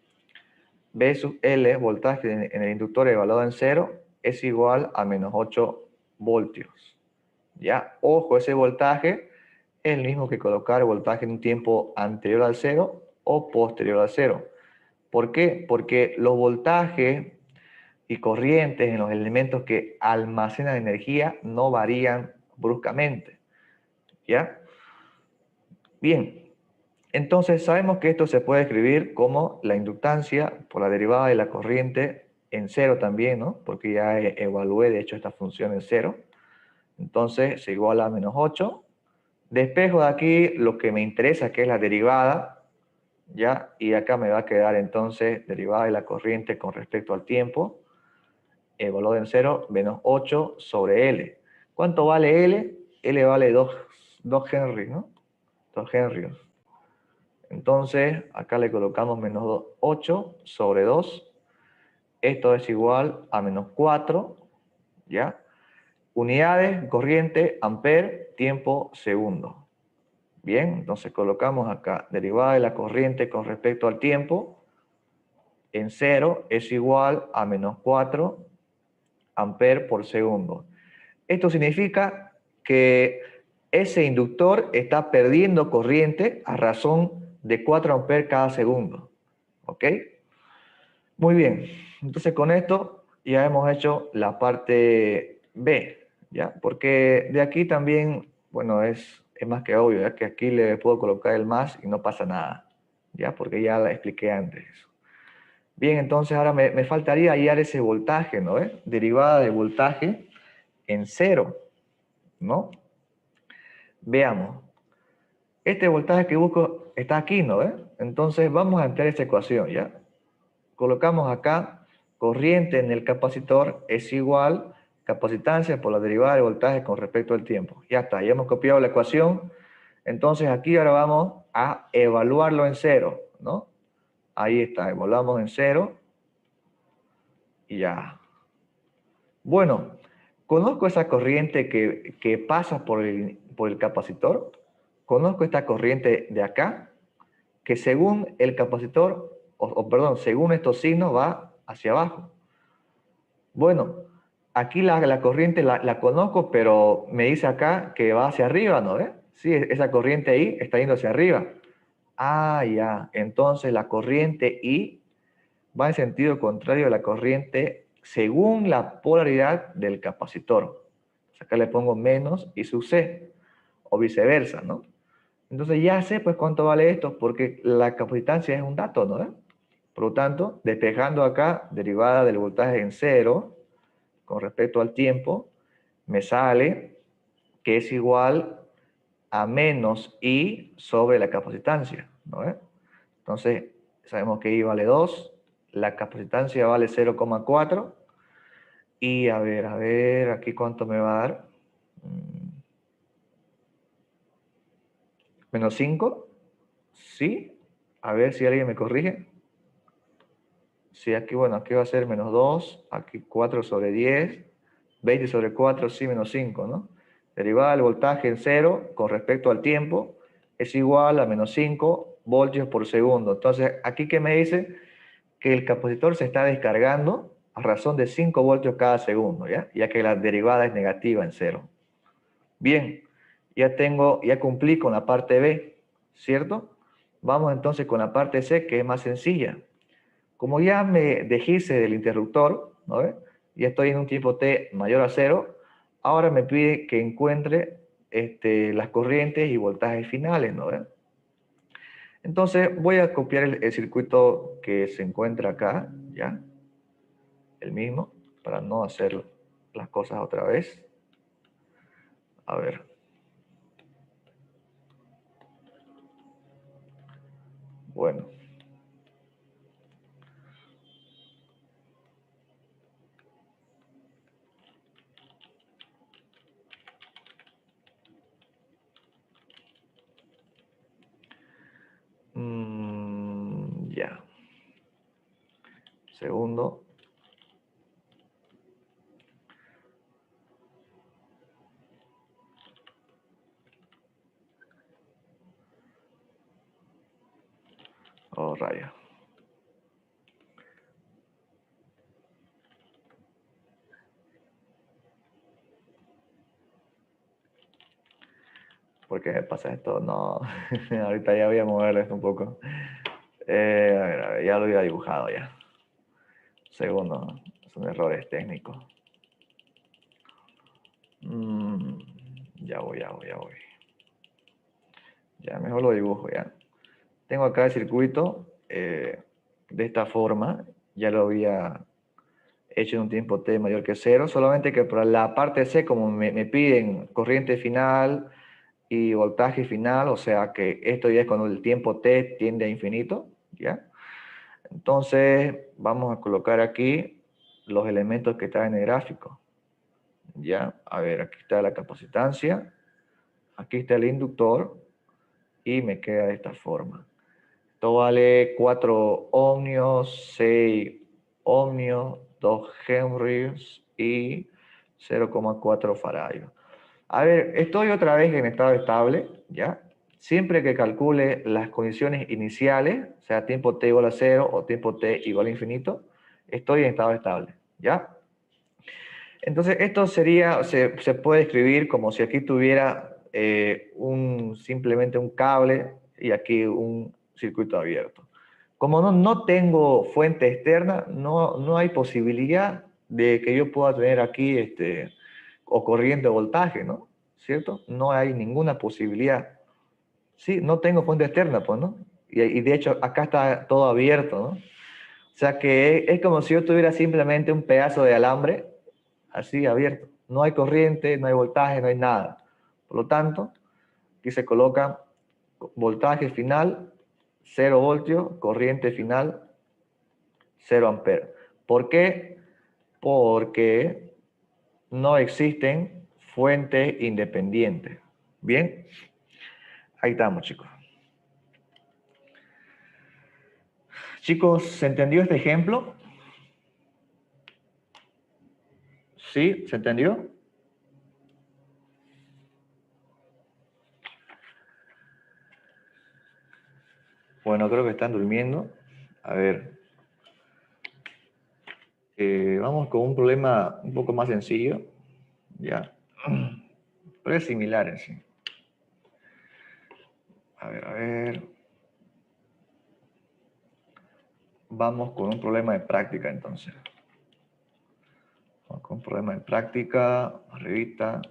V sub L, voltaje en el inductor evaluado en cero, es igual a menos 8 voltios. ¿Ya? Ojo, ese voltaje es el mismo que colocar el voltaje en un tiempo anterior al cero o posterior al cero. ¿Por qué? Porque los voltajes y corrientes en los elementos que almacenan energía no varían bruscamente. ¿Ya? Bien. Entonces sabemos que esto se puede escribir como la inductancia por la derivada de la corriente en cero también, ¿no? Porque ya evalué de hecho esta función en cero. Entonces se iguala a menos 8. Despejo de aquí lo que me interesa, que es la derivada, ¿ya? Y acá me va a quedar entonces derivada de la corriente con respecto al tiempo, evaluado en cero, menos 8 sobre L. ¿Cuánto vale L? L vale 2 Henry, ¿no? 2 Henry. Entonces, acá le colocamos menos 8 sobre 2. Esto es igual a menos 4, ¿ya? Unidades, corriente, amper, tiempo, segundo. Bien, entonces colocamos acá, derivada de la corriente con respecto al tiempo, en cero es igual a menos 4 amper por segundo. Esto significa que ese inductor está perdiendo corriente a razón de 4 amperes cada segundo. ¿Ok? Muy bien. Entonces con esto ya hemos hecho la parte B, ¿ya? Porque de aquí también, bueno, es más que obvio, ¿ya? Que aquí le puedo colocar el más y no pasa nada, ¿ya? Porque ya la expliqué antes. Bien, entonces ahora me faltaría hallar ese voltaje, ¿no? Derivada de voltaje en cero, ¿no? Veamos. Este voltaje que busco está aquí, ¿no? Entonces vamos a emplear esta ecuación, ¿ya? Colocamos acá, corriente en el capacitor es igual capacitancia por la derivada de voltaje con respecto al tiempo. Ya está, ya hemos copiado la ecuación. Entonces aquí ahora vamos a evaluarlo en cero, ¿no? Ahí está, evaluamos en cero y ya. Bueno, conozco esa corriente que pasa por el capacitor. Conozco esta corriente de acá, que según el capacitor, perdón, según estos signos va hacia abajo. Bueno, aquí la corriente la conozco, pero me dice acá que va hacia arriba, ¿no? Sí, esa corriente ahí está yendo hacia arriba. Ah, ya. Entonces la corriente I va en sentido contrario a la corriente según la polaridad del capacitor. Acá le pongo menos I sub C, o viceversa, ¿no? Entonces ya sé pues cuánto vale esto, porque la capacitancia es un dato, ¿no? Por lo tanto, despejando acá, derivada del voltaje en cero, con respecto al tiempo, me sale que es igual a menos I sobre la capacitancia, ¿no ve? Entonces, sabemos que I vale 2, la capacitancia vale 0,4, y a ver, aquí cuánto me va a dar. Menos 5, ¿sí? A ver si alguien me corrige. Sí, aquí, bueno, aquí va a ser menos 2, aquí 4 sobre 10, 20 sobre 4, sí, menos 5, ¿no? Derivada del voltaje en cero con respecto al tiempo es igual a menos 5 voltios por segundo. Entonces, aquí que me dice que el capacitor se está descargando a razón de 5 voltios cada segundo, ¿ya? Ya que la derivada es negativa en cero. Bien, ya cumplí con la parte B, ¿cierto? Vamos entonces con la parte C, que es más sencilla. Como ya me deshice del interruptor, ¿no ve? Ya estoy en un tiempo t mayor a 0, ahora me pide que encuentre las corrientes y voltajes finales, ¿no ve? Entonces voy a copiar el circuito que se encuentra acá, ¿ya? El mismo, para no hacer las cosas otra vez. A ver. Bueno. Ya. Segundo. Oh, raya. ¿Por qué me pasa esto? No. Ahorita ya voy a moverlo esto un poco. A ver, ya lo había dibujado ya. Segundo, son errores técnicos. Ya voy. Ya, mejor lo dibujo ya. Tengo acá el circuito de esta forma. Ya lo había hecho en un tiempo t mayor que 0. Solamente que para la parte C, como me piden corriente final y voltaje final, o sea que esto ya es cuando el tiempo t tiende a infinito, ¿ya? Entonces, vamos a colocar aquí los elementos que están en el gráfico. Ya, a ver, aquí está la capacitancia, aquí está el inductor, y me queda de esta forma. Esto vale 4 ohmios, 6 ohmios, 2 henries y 0,4 faradios. A ver, estoy otra vez en estado estable, ¿ya? Siempre que calcule las condiciones iniciales, sea tiempo t igual a 0 o tiempo t igual a infinito, estoy en estado estable, ¿ya? Entonces, esto se puede escribir como si aquí tuviera simplemente un cable y aquí un circuito abierto. Como no tengo fuente externa, no hay posibilidad de que yo pueda tener aquí o corriente o voltaje, ¿no? ¿Cierto? No hay ninguna posibilidad. Sí, no tengo fuente externa, pues, ¿no? Y de hecho, acá está todo abierto, ¿no? O sea que es como si yo tuviera simplemente un pedazo de alambre así abierto. No hay corriente, no hay voltaje, no hay nada. Por lo tanto, aquí se coloca voltaje final, 0 voltios, corriente final, 0 amperes. ¿Por qué? Porque no existen fuentes independientes. Bien, ahí estamos, chicos. Chicos, ¿se entendió este ejemplo? ¿Sí? ¿Se entendió? Bueno, creo que están durmiendo. A ver. Vamos con un problema un poco más sencillo. Ya. Pero es similar en sí. A ver. Vamos con un problema de práctica entonces. Vamos con un problema de práctica. Arribita.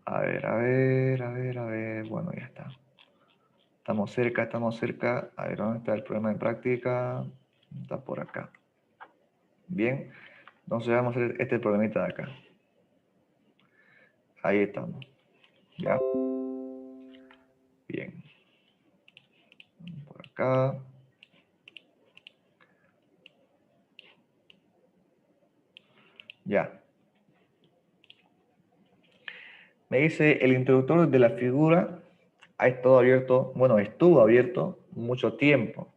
A ver. Bueno, ya está. Estamos cerca, estamos cerca. A ver, ¿dónde está el problema de práctica? Está por acá. Bien. Entonces vamos a hacer este problemita de acá. Ahí estamos. ¿Ya? Bien. Por acá. Ya. Me dice, el interruptor de la figura ha estado abierto, bueno, estuvo abierto mucho tiempo,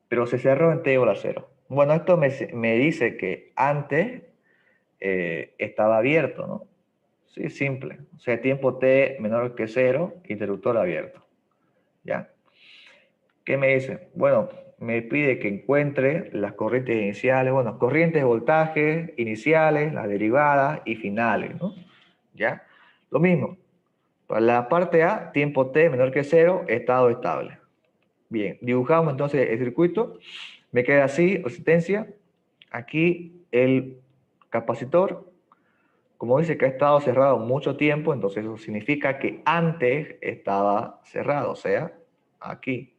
pero se cerró en t igual a 0. Bueno, esto me dice que antes estaba abierto, ¿no? Sí, simple. O sea, tiempo t menor que 0, interruptor abierto. ¿Ya? ¿Qué me dice? Bueno, me pide que encuentre las corrientes iniciales, bueno, corrientes de voltaje iniciales, las derivadas y finales, ¿no? ¿Ya? Lo mismo. Para la parte A, tiempo t menor que 0, estado estable. Bien, dibujamos entonces el circuito. Me queda así, resistencia. Aquí el capacitor, como dice que ha estado cerrado mucho tiempo, entonces eso significa que antes estaba cerrado, o sea, aquí.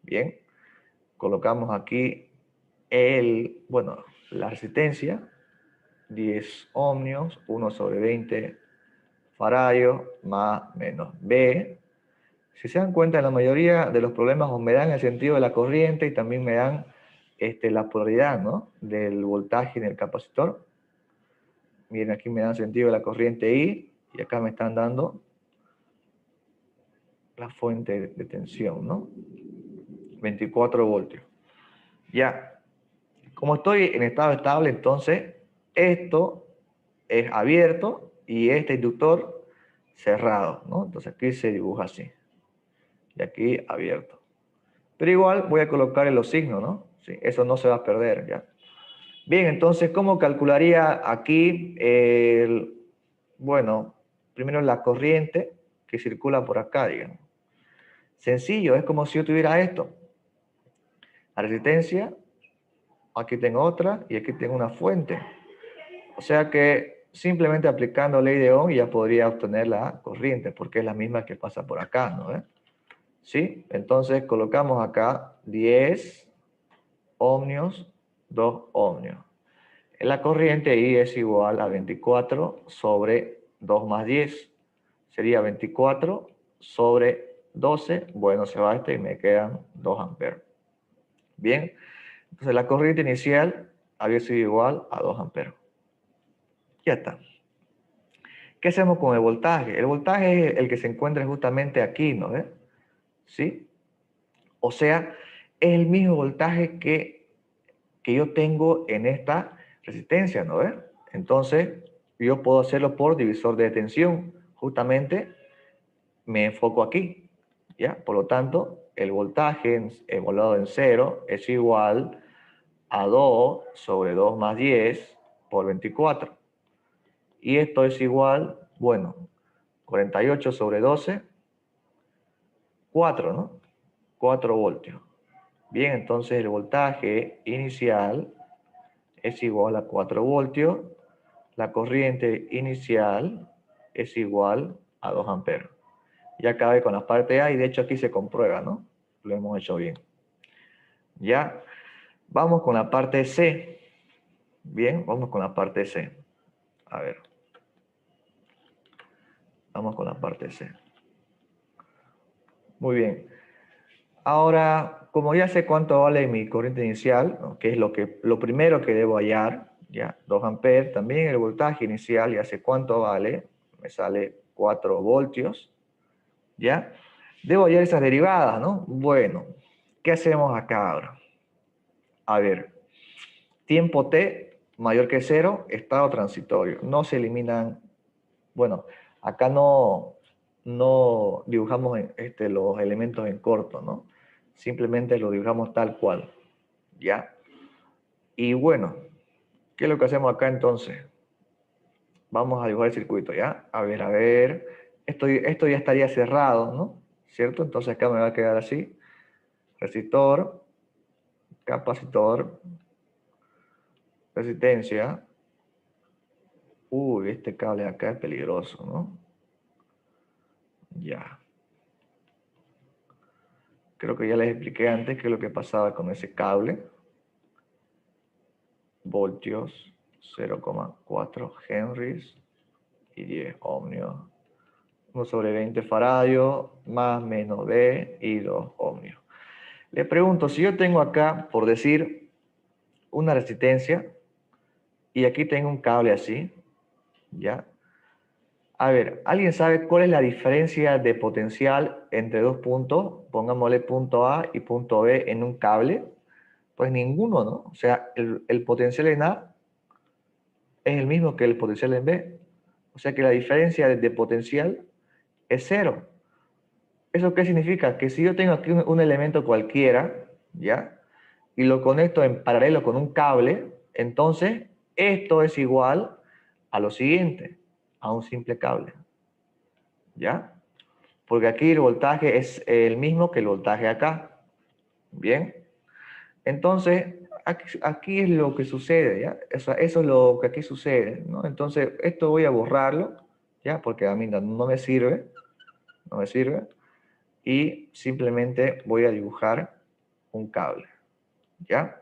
Bien, colocamos aquí la resistencia, 10 ohmios, 1 sobre 20 faradios, más menos B. Si se dan cuenta, en la mayoría de los problemas me dan el sentido de la corriente y también me dan la polaridad, ¿no?, del voltaje en el capacitor. Miren, aquí me dan sentido de la corriente I y acá me están dando la fuente de tensión, ¿no? 24 voltios. Ya, como estoy en estado estable, entonces esto es abierto y este inductor cerrado, ¿no? Entonces aquí se dibuja así. Y aquí abierto. Pero igual voy a colocar los signos, ¿no? Sí, eso no se va a perder, ¿ya? Bien, entonces, ¿cómo calcularía aquí bueno, primero la corriente que circula por acá, digamos? Sencillo, es como si yo tuviera esto. La resistencia, aquí tengo otra y aquí tengo una fuente. O sea que simplemente aplicando ley de Ohm ya podría obtener la corriente, porque es la misma que pasa por acá, ¿no? ¿Sí? Entonces colocamos acá 10 ohmios, 2 ohmios. La corriente I es igual a 24 sobre 2 más 10. Sería 24 sobre 12. Bueno, se va y me quedan 2 amperes. Bien, entonces la corriente inicial había sido igual a 2 amperes. Ya está. ¿Qué hacemos con el voltaje? El voltaje es el que se encuentra justamente aquí, ¿no ves? ¿Sí? O sea, es el mismo voltaje que yo tengo en esta resistencia, ¿no ves? Entonces, yo puedo hacerlo por divisor de tensión. Justamente me enfoco aquí, ¿ya? Por lo tanto, el voltaje evaluado en 0 es igual a 2 sobre 2 más 10 por 24. Y esto es igual, bueno, 48 sobre 12, 4, ¿no? 4 voltios. Bien, entonces el voltaje inicial es igual a 4 voltios. La corriente inicial es igual a 2 amperes. Ya acabé con la parte A y de hecho aquí se comprueba, ¿no? Lo hemos hecho bien. Ya, vamos con la parte C. Bien, vamos con la parte C. A ver. Vamos con la parte C. Muy bien. Ahora, como ya sé cuánto vale mi corriente inicial, ¿no?, que es lo primero que debo hallar, ya, 2 amperes, también el voltaje inicial, ya sé cuánto vale, me sale 4 voltios, ¿ya? Debo hallar esas derivadas, ¿no? Bueno, ¿qué hacemos acá ahora? A ver, tiempo t mayor que 0, estado transitorio. No se eliminan, bueno, acá no dibujamos los elementos en corto, ¿no? Simplemente lo dibujamos tal cual, ¿ya? Y bueno, ¿qué es lo que hacemos acá entonces? Vamos a dibujar el circuito, ¿ya? A ver. Esto ya estaría cerrado, ¿no? ¿Cierto? Entonces acá me va a quedar así. Resistor, capacitor, resistencia. Uy, este cable acá es peligroso, ¿no? Ya. creo que ya les expliqué antes qué es lo que pasaba con ese cable. Voltios, 0,4 henries y 10 ohmios. 1 sobre 20 faradios más menos B y 2 ohmios. Le pregunto, si yo tengo acá, por decir, una resistencia y aquí tengo un cable así, ¿ya? A ver, ¿alguien sabe cuál es la diferencia de potencial entre dos puntos? Pongámosle punto A y punto B en un cable. Pues ninguno, ¿no? O sea, el potencial en A es el mismo que el potencial en B. O sea que la diferencia de potencial es cero. ¿Eso qué significa? Que si yo tengo aquí un elemento cualquiera, ¿ya? Y lo conecto en paralelo con un cable, entonces esto es igual a lo siguiente, a un simple cable, ¿ya? Porque aquí el voltaje es el mismo que el voltaje acá, ¿bien? Entonces, aquí es lo que sucede, ¿ya? Eso es lo que aquí sucede, ¿no? Entonces, esto voy a borrarlo, ¿ya? Porque a mí no me sirve, no me sirve. Y simplemente voy a dibujar un cable, ¿ya?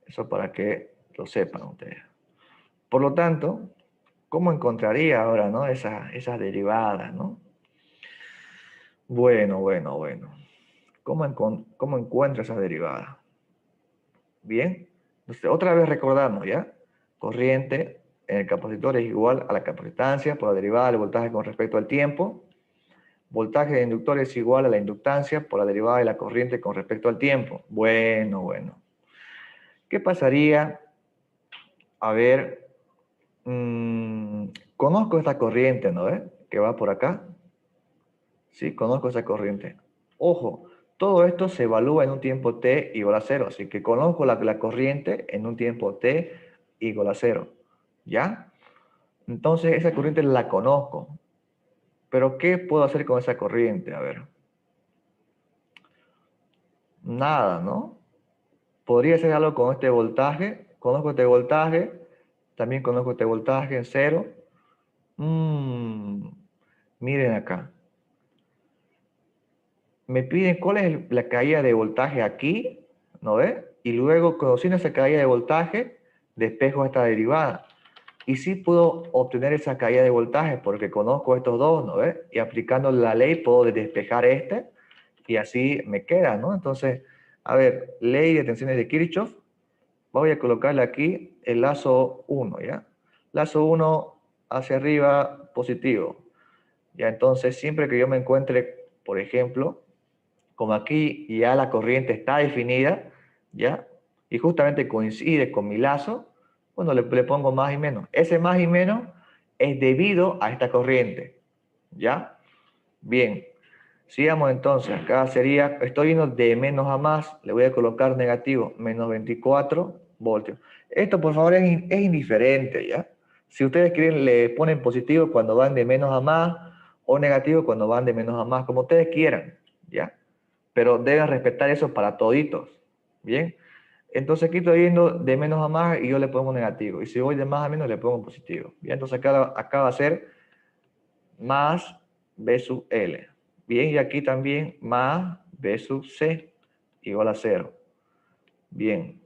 Eso para que lo sepan ustedes. Por lo tanto, ¿cómo encontraría ahora, ¿no? Esas derivadas, ¿no? Bueno. ¿Cómo encuentro esas derivadas? Bien. Entonces, otra vez recordamos, ¿ya? Corriente en el capacitor es igual a la capacitancia por la derivada del voltaje con respecto al tiempo. Voltaje de inductor es igual a la inductancia por la derivada de la corriente con respecto al tiempo. Bueno. ¿Qué pasaría? A ver, conozco esta corriente, ¿no? Que va por acá. Sí, conozco esa corriente. Ojo, todo esto se evalúa en un tiempo t igual a 0. Así que conozco la corriente en un tiempo t igual a 0. ¿Ya? Entonces esa corriente la conozco. Pero ¿qué puedo hacer con esa corriente? A ver. Nada, ¿no? Podría hacer algo con este voltaje. Conozco este voltaje. También conozco este voltaje en 0. Miren acá. Me piden cuál es la caída de voltaje aquí, ¿no ve? Y luego, conociendo esa caída de voltaje, despejo esta derivada. Y sí puedo obtener esa caída de voltaje porque conozco estos dos, ¿no ve? Y aplicando la ley puedo despejar este y así me queda, ¿no? Entonces, a ver, ley de tensiones de Kirchhoff. Voy a colocarle aquí el lazo 1, ¿ya? Lazo 1 hacia arriba, positivo. Ya, entonces, siempre que yo me encuentre, por ejemplo, como aquí ya la corriente está definida, ¿ya? Y justamente coincide con mi lazo, bueno, le pongo más y menos. Ese más y menos es debido a esta corriente, ¿ya? Bien, sigamos entonces. Acá sería, estoy yendo de menos a más, le voy a colocar negativo, menos 24 voltios. Esto, por favor, es indiferente, ¿ya? Si ustedes quieren, le ponen positivo cuando van de menos a más o negativo cuando van de menos a más, como ustedes quieran, ¿ya? Pero deben respetar eso para toditos, ¿bien? Entonces aquí estoy yendo de menos a más y yo le pongo negativo. Y si voy de más a menos, le pongo positivo. Bien, entonces acá va a ser más B sub L. Bien, y aquí también más B sub C igual a 0. Bien.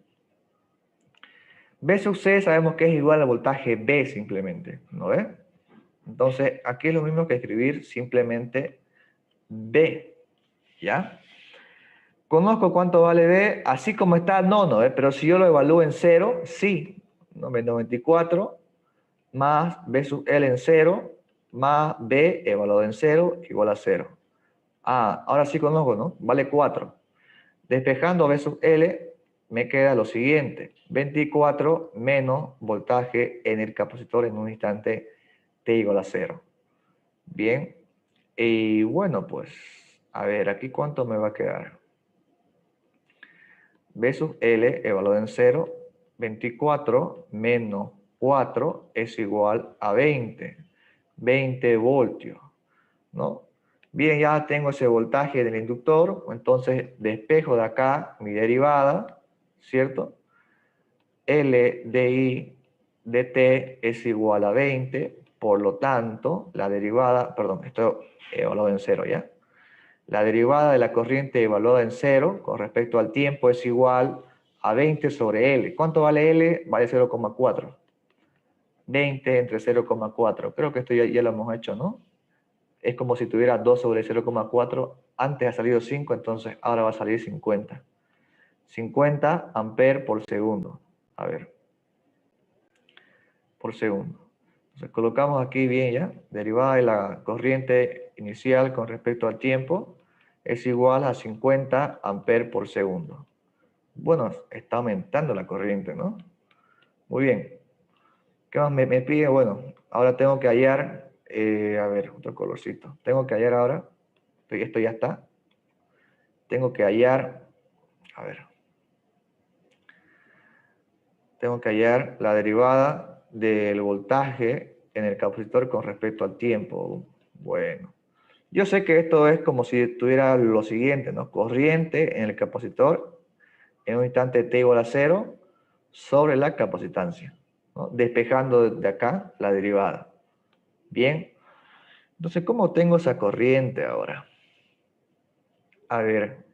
B sub C sabemos que es igual al voltaje B simplemente, ¿no ves? Entonces aquí es lo mismo que escribir simplemente B, ¿ya? Conozco cuánto vale B, así como está, no, pero si yo lo evalúo en 0, sí. 94 más B sub L en 0 más B evaluado en 0 igual a 0. Ah, ahora sí conozco, ¿no? Vale 4. Despejando B sub L, me queda lo siguiente. 24 menos voltaje en el capacitor en un instante T igual a 0. Bien. Y bueno, pues, a ver, aquí cuánto me va a quedar. B sub L evaluado en 0, 24 menos 4 es igual a 20. 20 voltios, ¿no? Bien, ya tengo ese voltaje del inductor, entonces despejo de acá mi derivada, ¿cierto? L de I de T es igual a 20, por lo tanto, la derivada, perdón, esto evaluado en 0, ¿ya? La derivada de la corriente evaluada en 0 con respecto al tiempo es igual a 20 sobre L. ¿Cuánto vale L? Vale 0,4. 20 entre 0,4. Creo que esto ya lo hemos hecho, ¿no? Es como si tuviera 2 sobre 0,4. Antes ha salido 5, entonces ahora va a salir 50. 50 amperes por segundo. A ver. Por segundo. Entonces colocamos aquí bien ya. Derivada de la corriente inicial con respecto al tiempo es igual a 50 amperes por segundo. Bueno, está aumentando la corriente, ¿no? Muy bien. ¿Qué más me pide? Bueno, ahora tengo que hallar, a ver, otro colorcito. Tengo que hallar ahora, esto ya está. Tengo que hallar, a ver. Tengo que hallar la derivada del voltaje en el capacitor con respecto al tiempo. Bueno, yo sé que esto es como si tuviera lo siguiente, ¿no? Corriente en el capacitor en un instante t igual a 0 sobre la capacitancia, ¿no? Despejando de acá la derivada. Bien, entonces, ¿cómo tengo esa corriente ahora? A ver,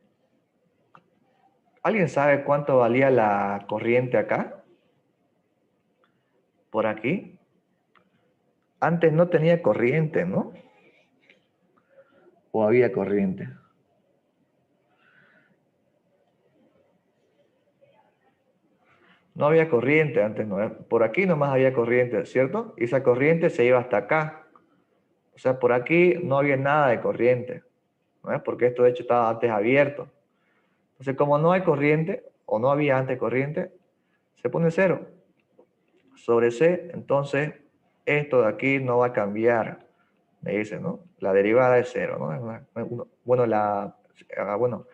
¿alguien sabe cuánto valía la corriente acá? Por aquí. Antes no tenía corriente, ¿no? ¿O había corriente? No había corriente antes, ¿no? Por aquí nomás había corriente, ¿cierto? Y esa corriente se iba hasta acá. O sea, por aquí no había nada de corriente, ¿no? Porque esto de hecho estaba antes abierto. Entonces, como no hay corriente, o no había antes corriente, se pone 0 sobre C. Entonces, esto de aquí no va a cambiar, me dice, ¿no? La derivada es 0, ¿no? Bueno,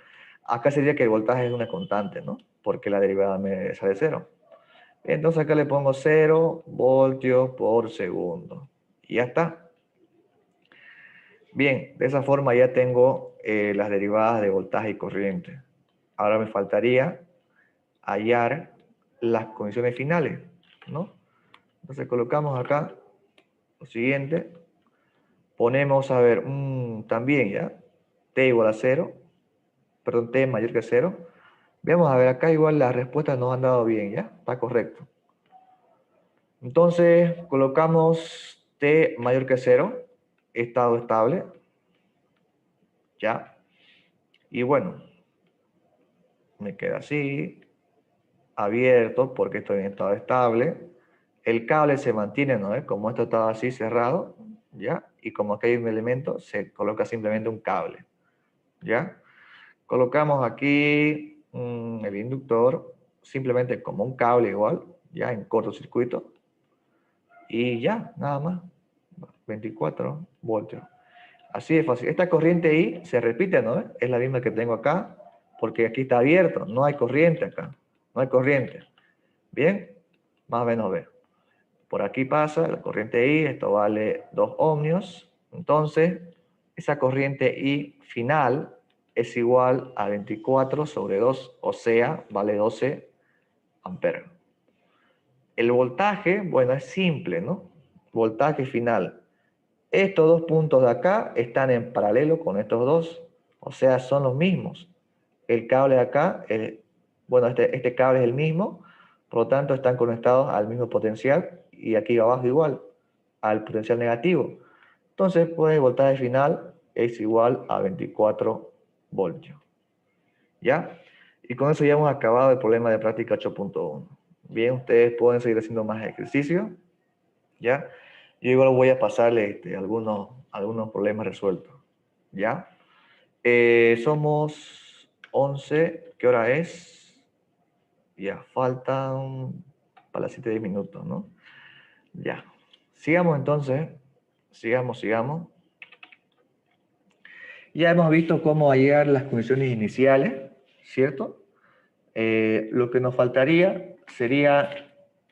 acá sería que el voltaje es una constante, ¿no? Porque la derivada me sale 0. Entonces acá le pongo 0 voltios por segundo. Y ya está. Bien, de esa forma ya tengo las derivadas de voltaje y corriente. Ahora me faltaría hallar las condiciones finales, ¿no? Entonces colocamos acá lo siguiente. Ponemos, a ver, también ya, t igual a 0, perdón, t mayor que 0. Vamos a ver, acá igual las respuestas nos han dado bien, ¿ya? Está correcto. Entonces, colocamos t mayor que 0, estado estable, ¿ya? Y bueno, me queda así, abierto, porque estoy en estado estable. El cable se mantiene, ¿no? Como esto estaba así cerrado, ¿ya? Y como aquí hay un elemento, se coloca simplemente un cable, ¿ya? Colocamos aquí el inductor, simplemente como un cable igual, ya en cortocircuito. Y ya, nada más. 24 voltios. Así de fácil. Esta corriente I se repite, ¿no? Es la misma que tengo acá, porque aquí está abierto, no hay corriente acá. No hay corriente. Bien, más o menos ve. Por aquí pasa la corriente I, esto vale 2 ohmios. Entonces, esa corriente I final es igual a 24 sobre 2, o sea, vale 12 amperes. El voltaje, bueno, es simple, ¿no? Voltaje final. Estos dos puntos de acá están en paralelo con estos dos, o sea, son los mismos. El cable de acá, bueno, este cable es el mismo, por lo tanto están conectados al mismo potencial y aquí abajo igual, al potencial negativo. Entonces, pues el voltaje final es igual a 24 voltios. ¿Ya? Y con eso ya hemos acabado el problema de práctica 8.1. Bien, ustedes pueden seguir haciendo más ejercicios, ¿ya? Yo igual voy a pasarle algunos problemas resueltos, ¿ya? Somos 11, ¿qué hora es? Ya, faltan para las 7 minutos, ¿no? Ya. Sigamos entonces, sigamos. Ya hemos visto cómo hallar las condiciones iniciales, ¿cierto? Lo que nos faltaría sería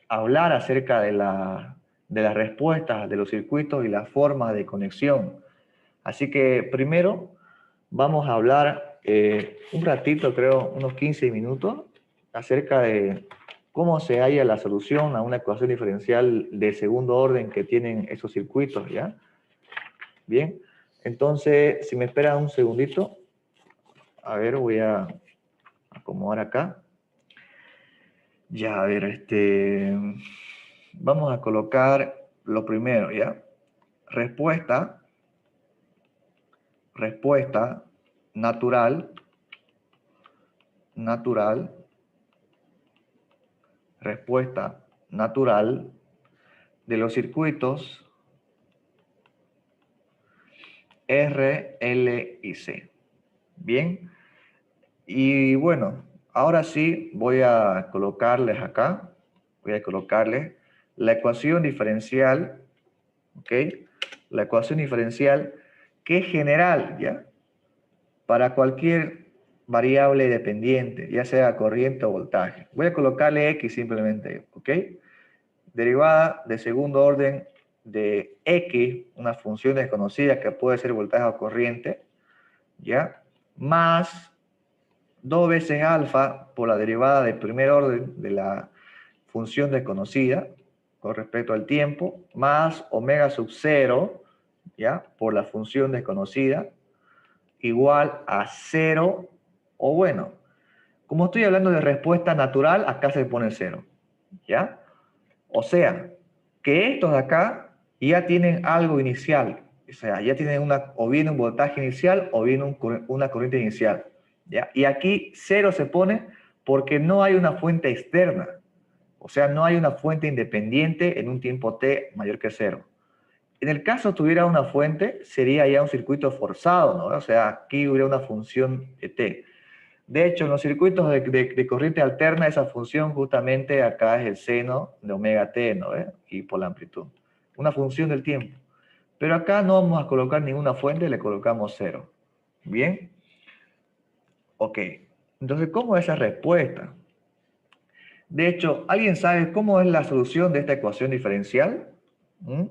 hablar acerca de las respuestas de los circuitos y las formas de conexión. Así que primero vamos a hablar un ratito, creo, unos 15 minutos, acerca de cómo se halla la solución a una ecuación diferencial de segundo orden que tienen esos circuitos, ¿ya? Bien, Entonces, si me esperan un segundito, a ver, voy a acomodar acá. Ya, a ver, vamos a colocar lo primero, ¿ya? Respuesta natural, respuesta natural de los circuitos R, L y C. Bien, y bueno, ahora sí voy a colocarles acá, la ecuación diferencial, ¿ok? La ecuación diferencial que es general, ¿ya? Para cualquier variable dependiente, ya sea corriente o voltaje. Voy a colocarle X simplemente, ¿ok? Derivada de segundo orden de X, una función desconocida que puede ser voltaje o corriente, ¿ya? Más 2 veces alfa por la derivada del primer orden de la función desconocida con respecto al tiempo, más omega sub 0, ¿ya? Por la función desconocida, igual a 0, o bueno, como estoy hablando de respuesta natural, acá se pone 0, ¿ya? O sea, que estos de acá ya tienen algo inicial, o sea, ya tienen o bien un voltaje inicial o bien una corriente inicial, ¿ya? Y aquí 0 se pone porque no hay una fuente externa, o sea, no hay una fuente independiente en un tiempo t mayor que 0. En el caso tuviera una fuente, sería ya un circuito forzado, ¿no? O sea, aquí hubiera una función de t. De hecho, en los circuitos de corriente alterna, esa función justamente acá es el seno de omega t, ¿no? Y por la amplitud. Una función del tiempo. Pero acá no vamos a colocar ninguna fuente, le colocamos 0. ¿Bien? Ok. Entonces, ¿cómo es esa respuesta? De hecho, ¿alguien sabe cómo es la solución de esta ecuación diferencial? ¿Mm?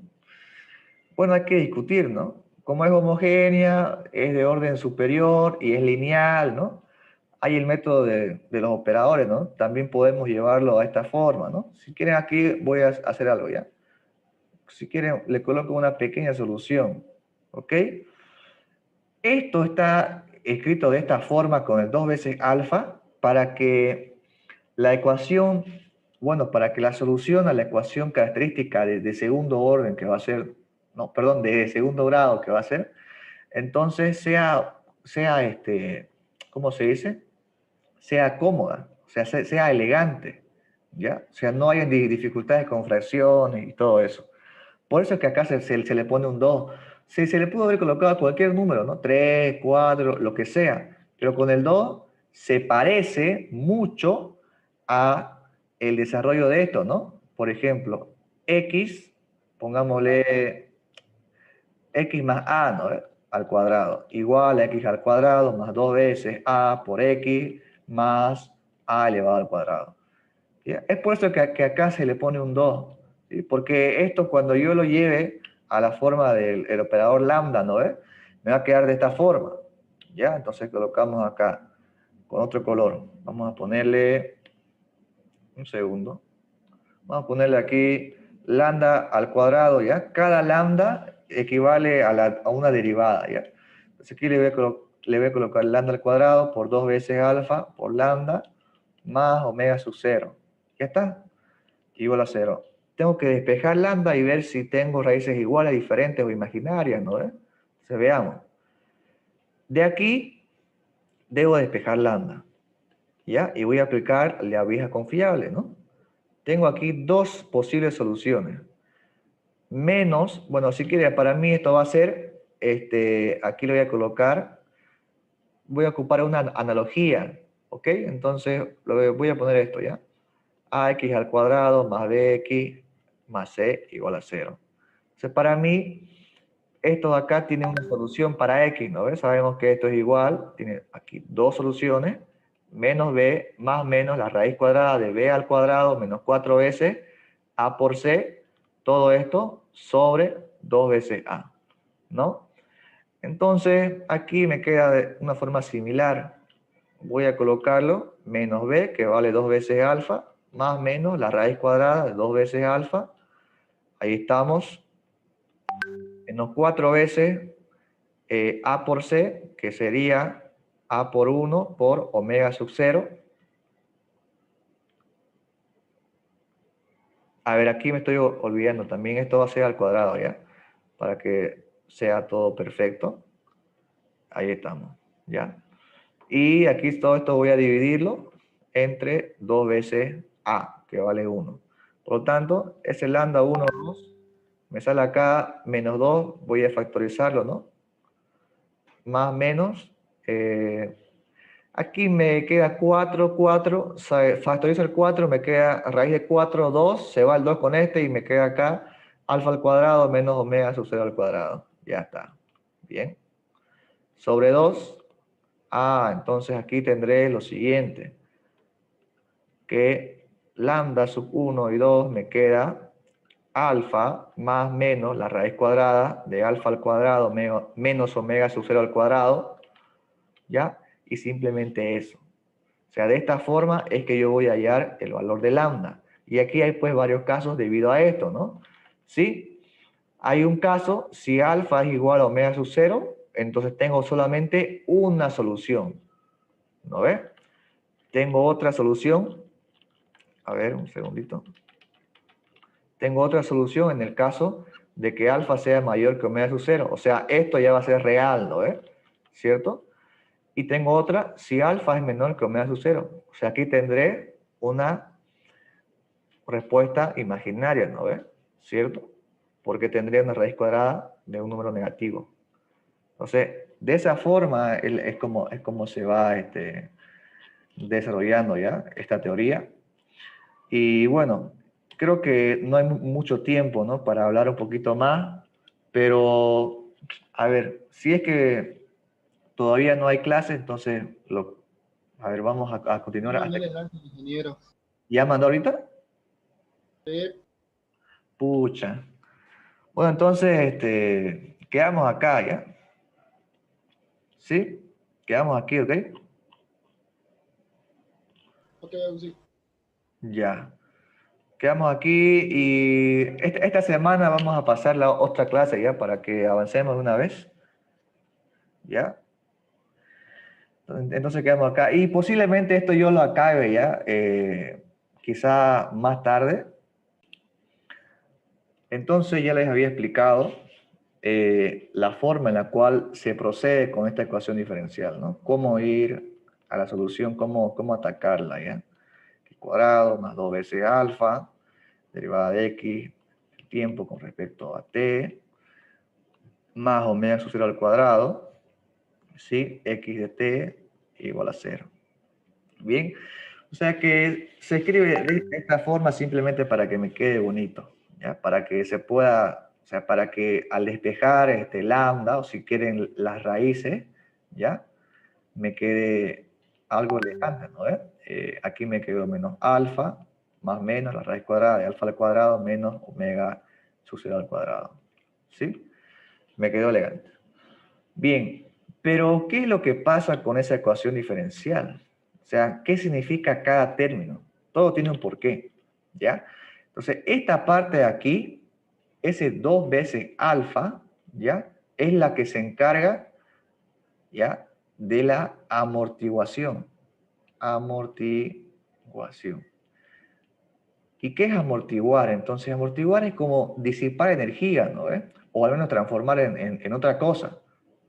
Bueno, hay que discutir, ¿no? Como es homogénea, es de orden superior y es lineal, ¿no? Hay el método de los operadores, ¿no? También podemos llevarlo a esta forma, ¿no? Si quieren aquí voy a hacer algo, ¿ya? Si quieren le coloco una pequeña solución, ¿ok? Esto está escrito de esta forma con el 2 veces alfa para que la ecuación, bueno, para que la solución a la ecuación característica de segundo orden que va a ser, no, perdón, de segundo grado que va a ser, entonces ¿cómo se dice? Sea cómoda, o sea, sea elegante, ¿ya? O sea, no hay dificultades con fracciones y todo eso. Por eso es que acá se le pone un 2. Se le pudo haber colocado cualquier número, ¿no? 3, 4, lo que sea. Pero con el 2 se parece mucho a el desarrollo de esto, ¿no? Por ejemplo, x, pongámosle x más a, ¿no? Al cuadrado, igual a x al cuadrado más 2 veces a por x más a elevado al cuadrado. ¿Ya? Es por eso que acá se le pone un 2, ¿sí? Porque esto cuando yo lo lleve a la forma del operador lambda, ¿no? Me va a quedar de esta forma, ¿ya? Entonces colocamos acá con otro color. Vamos a ponerle, un segundo, vamos a ponerle aquí lambda al cuadrado, ¿ya? Cada lambda equivale a una derivada, ¿ya? Entonces aquí le voy a colocar lambda al cuadrado por 2 veces alfa por lambda más omega sub 0. ¿Ya está? Igual a 0. Tengo que despejar lambda y ver si tengo raíces iguales, diferentes o imaginarias, ¿no? Se veamos. De aquí debo despejar lambda, ¿ya? Y voy a aplicar la vieja confiable, ¿no? Tengo aquí dos posibles soluciones. Menos, bueno, si quiere, para mí esto va a ser, aquí lo voy a colocar, voy a ocupar una analogía, ¿ok? Entonces, voy a poner esto, ¿ya? Ax al cuadrado más bx más c igual a 0. Entonces, para mí, esto de acá tiene una solución para x, ¿no ves? Sabemos que esto es igual, tiene aquí dos soluciones, menos b más menos la raíz cuadrada de b al cuadrado menos 4 veces a por c, todo esto sobre 2 veces a, ¿no? Entonces, aquí me queda de una forma similar. Voy a colocarlo, menos b, que vale 2 veces alfa, más menos la raíz cuadrada de 2 veces alfa. Ahí estamos. Menos 4 veces A por C, que sería A por 1 por omega sub 0. A ver, aquí me estoy olvidando, también esto va a ser al cuadrado, ¿ya? Para que sea todo perfecto. Ahí estamos, ¿ya? Y aquí todo esto voy a dividirlo entre 2 veces A, que vale 1. Por lo tanto, ese lambda 1, 2, me sale acá menos 2, voy a factorizarlo, ¿no? Más menos, aquí me queda 4, 4, factorizo el 4, me queda raíz de 4, 2, se va el 2 con este y me queda acá alfa al cuadrado menos omega sub 0 al cuadrado. Ya está. Bien. Sobre 2, entonces aquí tendré lo siguiente, que lambda sub 1 y 2 me queda alfa más menos la raíz cuadrada de alfa al cuadrado menos omega sub 0 al cuadrado, ¿ya? Y simplemente eso. O sea, de esta forma es que yo voy a hallar el valor de lambda. Y aquí hay pues varios casos debido a esto, ¿no? ¿Sí? Hay un caso, si alfa es igual a omega sub 0, entonces tengo solamente una solución. ¿No ves? Tengo otra solución. A ver, un segundito. Tengo otra solución en el caso de que alfa sea mayor que omega sub 0. O sea, esto ya va a ser real, ¿no ves? ¿Cierto? Y tengo otra si alfa es menor que omega sub 0. O sea, aquí tendré una respuesta imaginaria, ¿no ves? ¿Cierto? Porque tendría una raíz cuadrada de un número negativo. Entonces, de esa forma es como se va desarrollando ya esta teoría. Y bueno, creo que no hay mucho tiempo, ¿no? Para hablar un poquito más, pero a ver, si es que todavía no hay clase, entonces, a ver, vamos a continuar No, hasta dale, que... dale, ingeniero. ¿Ya mandó ahorita? Sí, Pucha. Bueno, entonces, quedamos acá, ¿ya? ¿Sí? Quedamos aquí, ¿ok? ok, sí. Ya. Quedamos aquí y esta semana vamos a pasar la otra clase, ¿ya? Para que avancemos de una vez, ¿ya? Entonces quedamos acá. Y posiblemente esto yo lo acabe, ¿ya? Quizá más tarde. Entonces ya les había explicado la forma en la cual se procede con esta ecuación diferencial, ¿no? Cómo ir a la solución, cómo atacarla, ¿ya? X cuadrado más 2 veces alfa, derivada de x, el tiempo con respecto a t, más omega sub 0 al cuadrado, ¿sí? X de t igual a 0. Bien, o sea que se escribe de esta forma simplemente para que me quede bonito, ¿ya? Para que se pueda, o sea, para que al despejar este lambda, o si quieren las raíces, ¿ya? Me quede algo elegante, ¿no? Aquí me quedó menos alfa, más menos la raíz cuadrada de alfa al cuadrado, menos omega sub 0 al cuadrado, ¿sí? Me quedó elegante. Bien, pero ¿qué es lo que pasa con esa ecuación diferencial? O sea, ¿qué significa cada término? Todo tiene un porqué, ¿ya? Entonces, esta parte de aquí, ese 2 veces alfa, ¿ya? Es la que se encarga, ¿ya? De la amortiguación. Amortiguación. ¿Y qué es amortiguar? Entonces, amortiguar es como disipar energía, ¿no? O al menos transformar en otra cosa,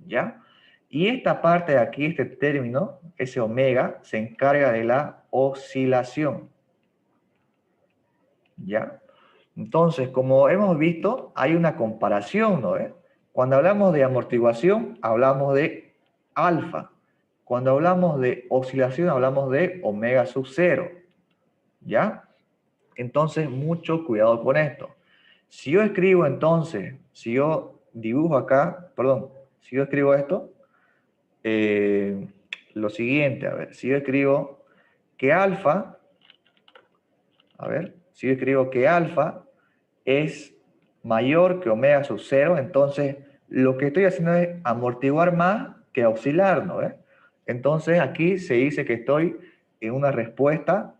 ¿ya? Y esta parte de aquí, este término, ese omega, se encarga de la oscilación, ¿ya? Entonces, como hemos visto, hay una comparación, ¿no? Cuando hablamos de amortiguación, hablamos de alfa. Cuando hablamos de oscilación, hablamos de omega sub 0, ¿ya? Entonces, mucho cuidado con esto. Si yo escribo entonces, si yo dibujo acá, perdón, si yo escribo esto, lo siguiente, a ver, si yo escribo que alfa, a ver, si yo escribo que alfa es mayor que omega sub 0, entonces lo que estoy haciendo es amortiguar más que oscilar, ¿no? Entonces aquí se dice que estoy en una respuesta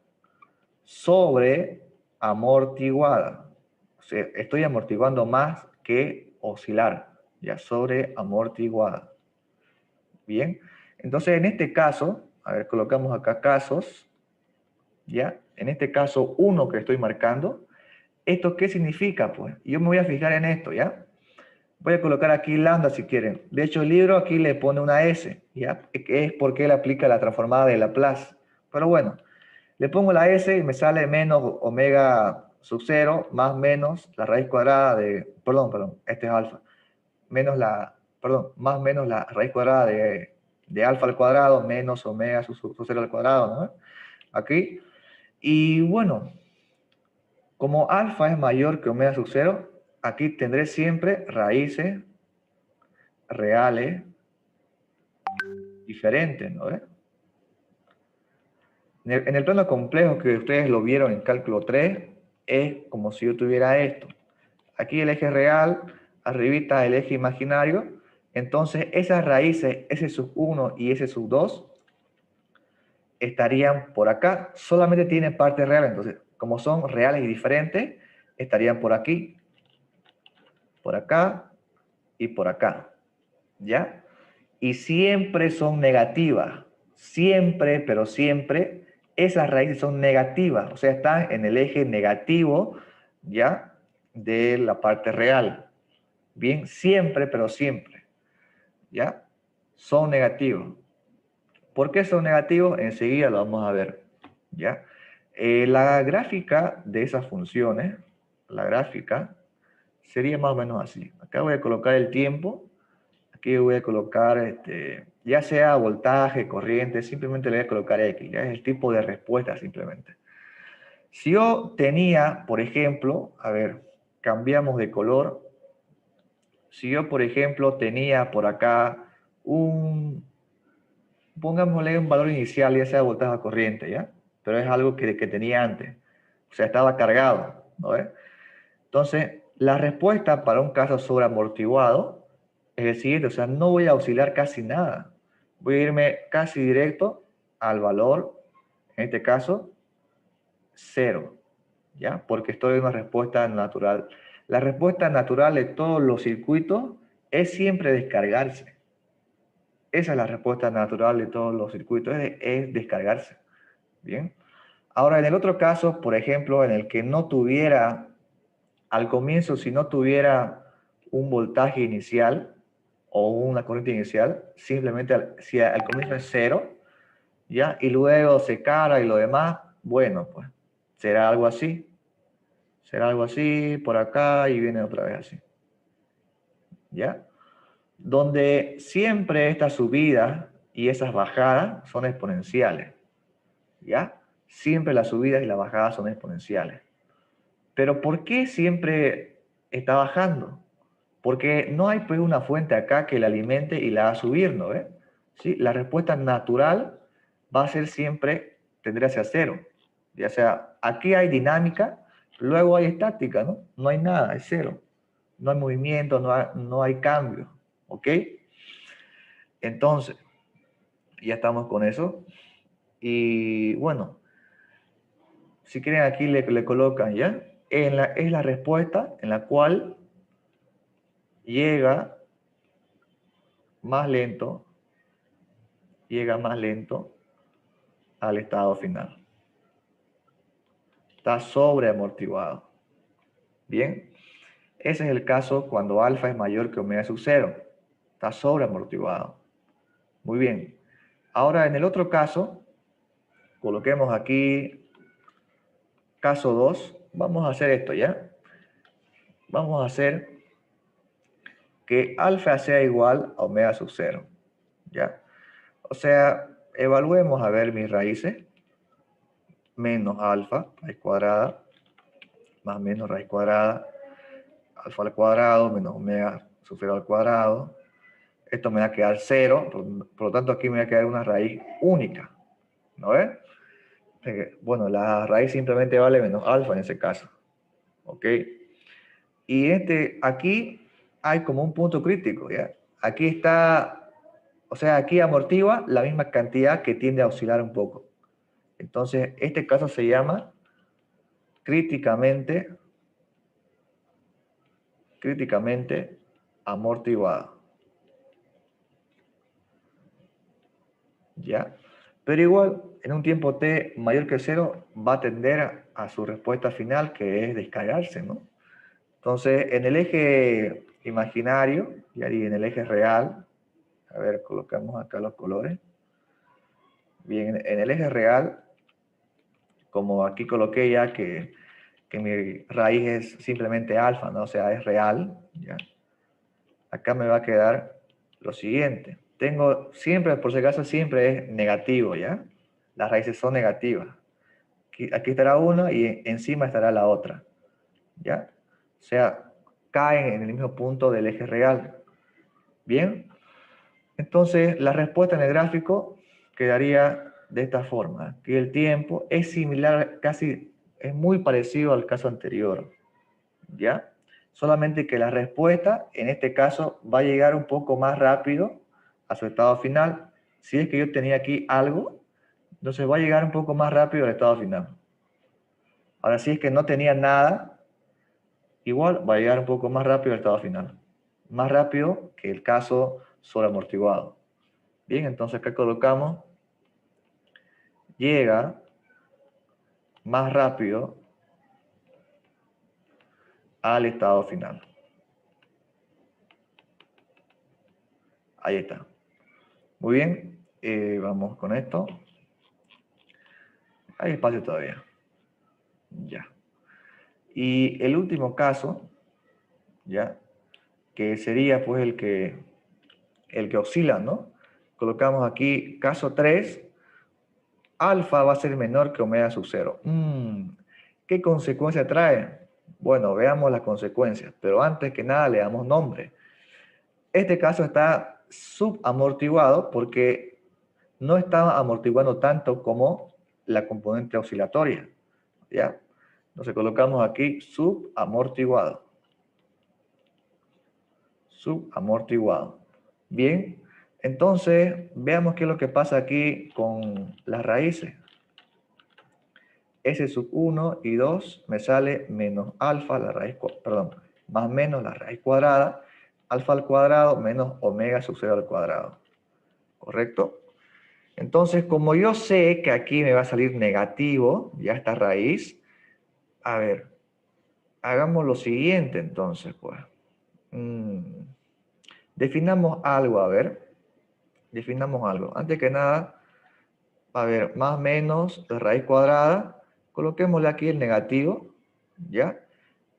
sobre amortiguada. O sea, estoy amortiguando más que oscilar. ya sobre amortiguada. Bien, entonces en este caso, a ver, colocamos acá casos, ya, en este caso 1 que estoy marcando, ¿esto qué significa? Pues yo me voy a fijar en esto, ¿ya? Voy a colocar aquí lambda si quieren. De hecho, el libro aquí le pone una S, ¿ya? Que es porque él aplica la transformada de Laplace. Pero bueno, le pongo la S y me sale menos omega sub 0 más menos la raíz cuadrada de, perdón, este es alfa, menos la, perdón, más menos la raíz cuadrada de alfa al cuadrado menos omega sub 0 al cuadrado, ¿no? Aquí. Y bueno, como alfa es mayor que omega sub 0, aquí tendré siempre raíces reales diferentes, ¿no? En el plano complejo que ustedes lo vieron en cálculo 3, es como si yo tuviera esto. Aquí el eje real, arribita el eje imaginario. Entonces esas raíces, S sub 1 y S sub 2, estarían por acá. Solamente tienen parte real. Entonces, como son reales y diferentes, estarían por aquí, por acá y por acá. ¿Ya? Y siempre son negativas. Siempre, pero siempre, esas raíces son negativas. O sea, están en el eje negativo, ¿ya? De la parte real. Bien, siempre, pero siempre. ¿Ya? Son negativos. ¿Por qué son negativos? Enseguida lo vamos a ver. ¿Ya? La gráfica de esas funciones, la gráfica, sería más o menos así. Acá voy a colocar el tiempo. Aquí voy a colocar, ya sea voltaje, corriente, simplemente le voy a colocar X. Ya es el tipo de respuesta simplemente. Si yo tenía, por ejemplo, a ver, cambiamos de color. Si yo, por ejemplo, tenía por acá pongámosle un valor inicial, ya sea voltaje o corriente, ¿ya? Pero es algo que tenía antes. O sea, estaba cargado, ¿no ves? Entonces, la respuesta para un caso sobreamortiguado es el siguiente, o sea, no voy a oscilar casi nada. Voy a irme casi directo al valor, en este caso, 0, ¿ya? Porque estoy en una respuesta natural. La respuesta natural de todos los circuitos es siempre descargarse. Esa es la respuesta natural de todos los circuitos, es descargarse. Bien. Ahora, en el otro caso, por ejemplo, en el que no tuviera, al comienzo, si no tuviera un voltaje inicial o una corriente inicial, simplemente si al comienzo es 0, ¿ya? Y luego se carga y lo demás, bueno, pues será algo así. Será algo así, por acá y viene otra vez así. ¿Ya? Donde siempre estas subidas y esas bajadas son exponenciales. ¿Ya? Siempre las subidas y las bajadas son exponenciales. Pero ¿por qué siempre está bajando? Porque no hay pues una fuente acá que la alimente y la haga subir, ¿no? ¿Sí? La respuesta natural va a ser siempre, tendría que ser 0. Ya sea, aquí hay dinámica, luego hay estática, ¿no? No hay nada, es 0. No hay movimiento, no hay cambio, ¿ok? Entonces, ya estamos con eso. Y bueno, si quieren aquí le colocan, ¿ya? Es la respuesta en la cual llega más lento al estado final. Está sobreamortiguado. Bien, ese es el caso cuando alfa es mayor que omega sub 0. Está sobreamortiguado. Muy bien. Ahora en el otro caso, coloquemos aquí caso 2. Vamos a hacer esto, ¿ya? Vamos a hacer que alfa sea igual a omega sub 0. ¿Ya? O sea, evaluemos a ver mis raíces. Menos alfa, raíz cuadrada, más menos raíz cuadrada, alfa al cuadrado, menos omega sub 0 al cuadrado. Esto me va a quedar 0, por lo tanto aquí me va a quedar una raíz única. ¿No ves? Bueno, la raíz simplemente vale menos alfa en ese caso. ¿Ok? Y aquí hay como un punto crítico, ¿ya? Aquí está, o sea, aquí amortigua la misma cantidad que tiende a oscilar un poco. Entonces, este caso se llama críticamente amortiguado. ¿Ya? Pero igual, en un tiempo t mayor que 0, va a tender a su respuesta final, que es descargarse, ¿no? Entonces, en el eje imaginario, y en el eje real, a ver, colocamos acá los colores. Bien, en el eje real, como aquí coloqué ya que mi raíz es simplemente alfa, ¿no? O sea, es real, ¿ya? Acá me va a quedar lo siguiente. Tengo siempre, por si acaso, siempre es negativo, ¿ya? Las raíces son negativas. Aquí estará una y encima estará la otra, ¿ya? O sea, caen en el mismo punto del eje real. Bien, entonces la respuesta en el gráfico quedaría de esta forma, que el tiempo es similar, casi es muy parecido al caso anterior, ¿ya? Solamente que la respuesta, en este caso, va a llegar un poco más rápido a su estado final. Si es que yo tenía aquí algo, entonces va a llegar un poco más rápido al estado final. Ahora, si es que no tenía nada, igual va a llegar un poco más rápido al estado final. Más rápido que el caso sobreamortiguado. Bien, entonces acá colocamos, llega más rápido al estado final. Ahí está. Muy bien, vamos con esto. Hay espacio todavía. Ya. Y el último caso, ya, que sería pues el que oscila, ¿no? Colocamos aquí caso 3, alfa va a ser menor que omega sub 0. ¿Qué consecuencia trae? Bueno, veamos las consecuencias, pero antes que nada le damos nombre. Este caso está subamortiguado porque no está amortiguando tanto como la componente oscilatoria, ¿ya? Entonces colocamos aquí subamortiguado. Subamortiguado. Bien, entonces veamos qué es lo que pasa aquí con las raíces. S sub 1 y 2 me sale menos alfa, la raíz, perdón, más menos la raíz cuadrada, alfa al cuadrado menos omega sub 0 al cuadrado. ¿Correcto? Entonces, como yo sé que aquí me va a salir negativo, ya esta raíz, a ver, hagamos lo siguiente entonces, pues. Definamos algo, a ver. Definamos algo. Antes que nada, a ver, más menos la raíz cuadrada, coloquémosle aquí el negativo, ¿ya?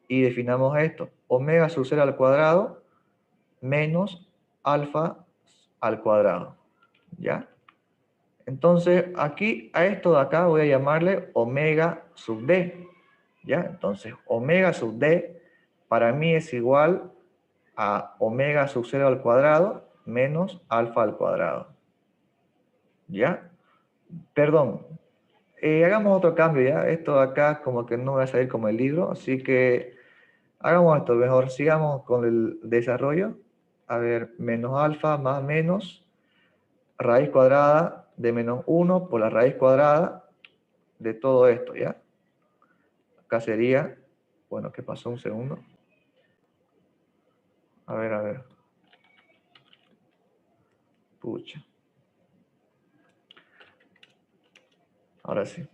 Y definamos esto, omega sub 0 al cuadrado menos alfa al cuadrado, ¿ya? Entonces, aquí a esto de acá voy a llamarle omega sub d, ¿ya? Entonces, omega sub d para mí es igual a omega sub 0 al cuadrado menos alfa al cuadrado, ¿ya? Perdón, hagamos otro cambio, ¿ya? Esto de acá como que no va a salir como el libro, así que hagamos esto mejor. Sigamos con el desarrollo. A ver, menos alfa más menos raíz cuadrada de menos 1 por la raíz cuadrada de todo esto, ¿ya? Acá sería, bueno, ¿qué pasó? Un segundo. A ver. Pucha. Ahora sí.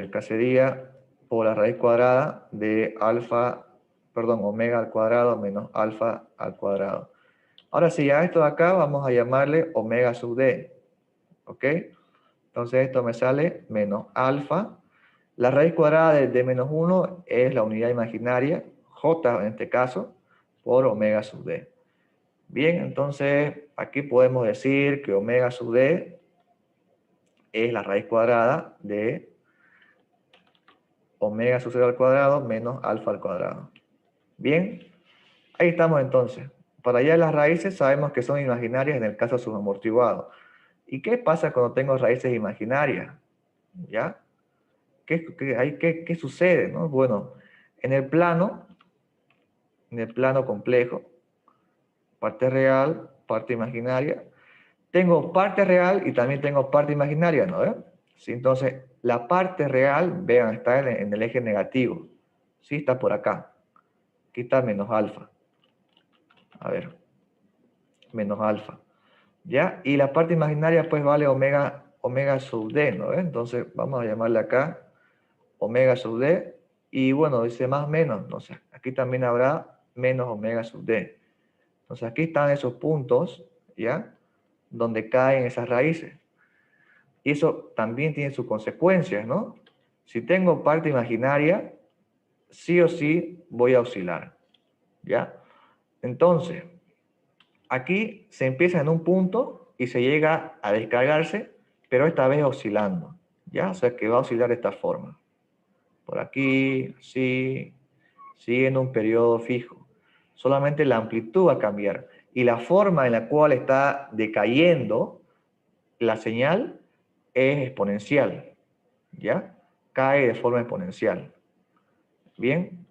Acá sería por la raíz cuadrada de alfa, perdón, omega al cuadrado menos alfa al cuadrado. Ahora sí, a esto de acá vamos a llamarle omega sub d, ¿ok? Entonces esto me sale menos alfa. La raíz cuadrada de menos 1 es la unidad imaginaria, j en este caso, por omega sub d. Bien, entonces aquí podemos decir que omega sub d es la raíz cuadrada de omega sub 0 al cuadrado menos alfa al cuadrado. Bien, ahí estamos entonces. Para allá las raíces sabemos que son imaginarias en el caso subamortiguado. ¿Y qué pasa cuando tengo raíces imaginarias? ¿Ya? ¿Qué sucede? ¿No? Bueno, en el plano complejo, parte real, parte imaginaria, tengo parte real y también tengo parte imaginaria, ¿no? ¿Sí? Entonces, la parte real, vean, está en el eje negativo. ¿Sí? Está por acá. Aquí está menos alfa. A ver, menos alfa. ¿Ya? Y la parte imaginaria pues vale omega sub d, ¿no? Entonces vamos a llamarle acá omega sub d. Y bueno, dice más menos. Entonces aquí también habrá menos omega sub d. Entonces aquí están esos puntos, ¿ya? Donde caen esas raíces. Y eso también tiene sus consecuencias, ¿no? Si tengo parte imaginaria, sí o sí voy a oscilar, ¿ya? Entonces, aquí se empieza en un punto y se llega a descargarse, pero esta vez oscilando, ¿ya? O sea que va a oscilar de esta forma. Por aquí, sí, sigue en un periodo fijo. Solamente la amplitud va a cambiar. Y la forma en la cual está decayendo la señal es exponencial, ¿ya? Cae de forma exponencial. Bien,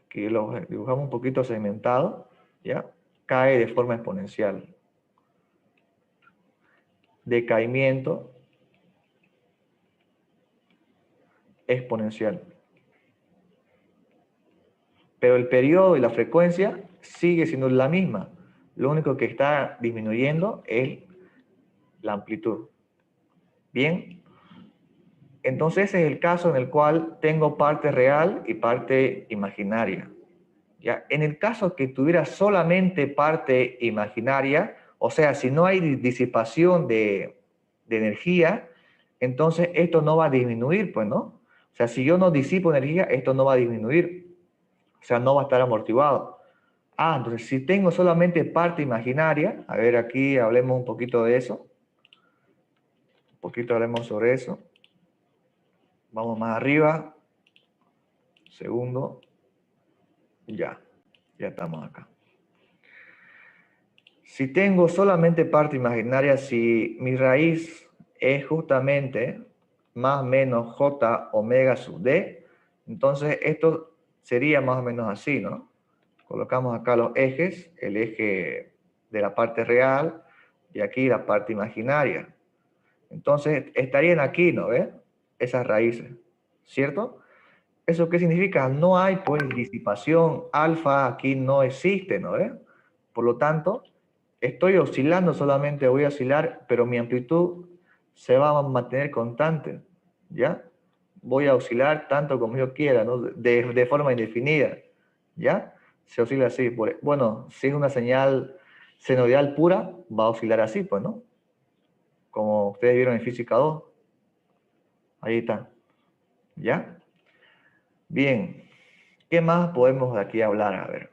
aquí lo dibujamos un poquito segmentado, ¿ya? Cae de forma exponencial. Decaimiento exponencial. Pero el periodo y la frecuencia sigue siendo la misma. Lo único que está disminuyendo es la amplitud. Bien, entonces ese es el caso en el cual tengo parte real y parte imaginaria. ¿Ya? En el caso que tuviera solamente parte imaginaria, o sea, si no hay disipación de energía, entonces esto no va a disminuir, pues, ¿no? O sea, si yo no disipo energía, esto no va a disminuir. O sea, no va a estar amortiguado. Ah, entonces si tengo solamente parte imaginaria, a ver, aquí hablemos un poquito de eso. Un poquito hablemos sobre eso. Vamos más arriba. Segundo. Ya estamos acá. Si tengo solamente parte imaginaria, si mi raíz es justamente más o menos j omega sub d, entonces esto sería más o menos así, ¿no? Colocamos acá los ejes, el eje de la parte real y aquí la parte imaginaria. Entonces estarían aquí, ¿no ve? Esas raíces, ¿cierto? ¿Eso qué significa? No hay pues disipación alfa, aquí no existe, ¿no ve? Por lo tanto, estoy oscilando solamente, voy a oscilar, pero mi amplitud se va a mantener constante, ¿ya? Voy a oscilar tanto como yo quiera, ¿no? De forma indefinida, ¿ya? Se oscila así. Bueno, si es una señal senoidal pura, va a oscilar así, pues, ¿no? Como ustedes vieron en física 2. Ahí está, ¿ya? Bien, ¿qué más podemos de aquí hablar? A ver,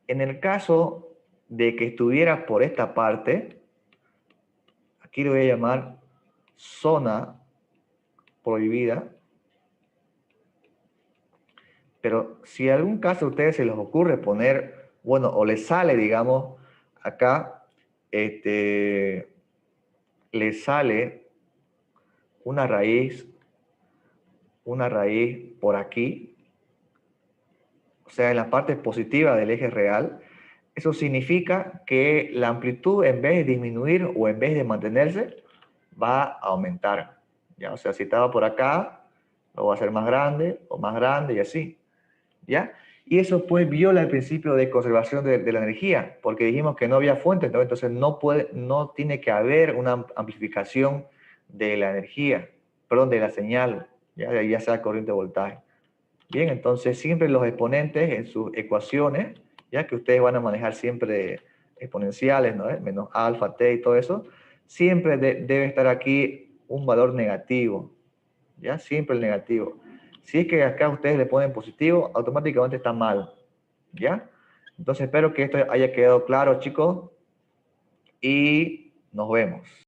en el caso de que estuviera por esta parte, aquí lo voy a llamar zona prohibida, pero si en algún caso a ustedes se les ocurre poner, bueno, o les sale, digamos, acá, les sale una raíz por aquí, o sea, en la parte positiva del eje real, eso significa que la amplitud en vez de disminuir o en vez de mantenerse, va a aumentar. ¿Ya? O sea, si estaba por acá, lo va a hacer más grande o más grande y así. ¿Ya? Y eso pues viola el principio de conservación de la energía, porque dijimos que no había fuentes, ¿no? Entonces no tiene que haber una amplificación de la energía, perdón, de la señal, ya sea corriente o voltaje. Bien, entonces siempre los exponentes en sus ecuaciones, ya que ustedes van a manejar siempre exponenciales, ¿no? Menos alfa, t y todo eso, siempre debe estar aquí un valor negativo, ¿ya? Siempre el negativo. Si es que acá ustedes le ponen positivo, automáticamente está mal, ¿ya? Entonces espero que esto haya quedado claro, chicos, y nos vemos.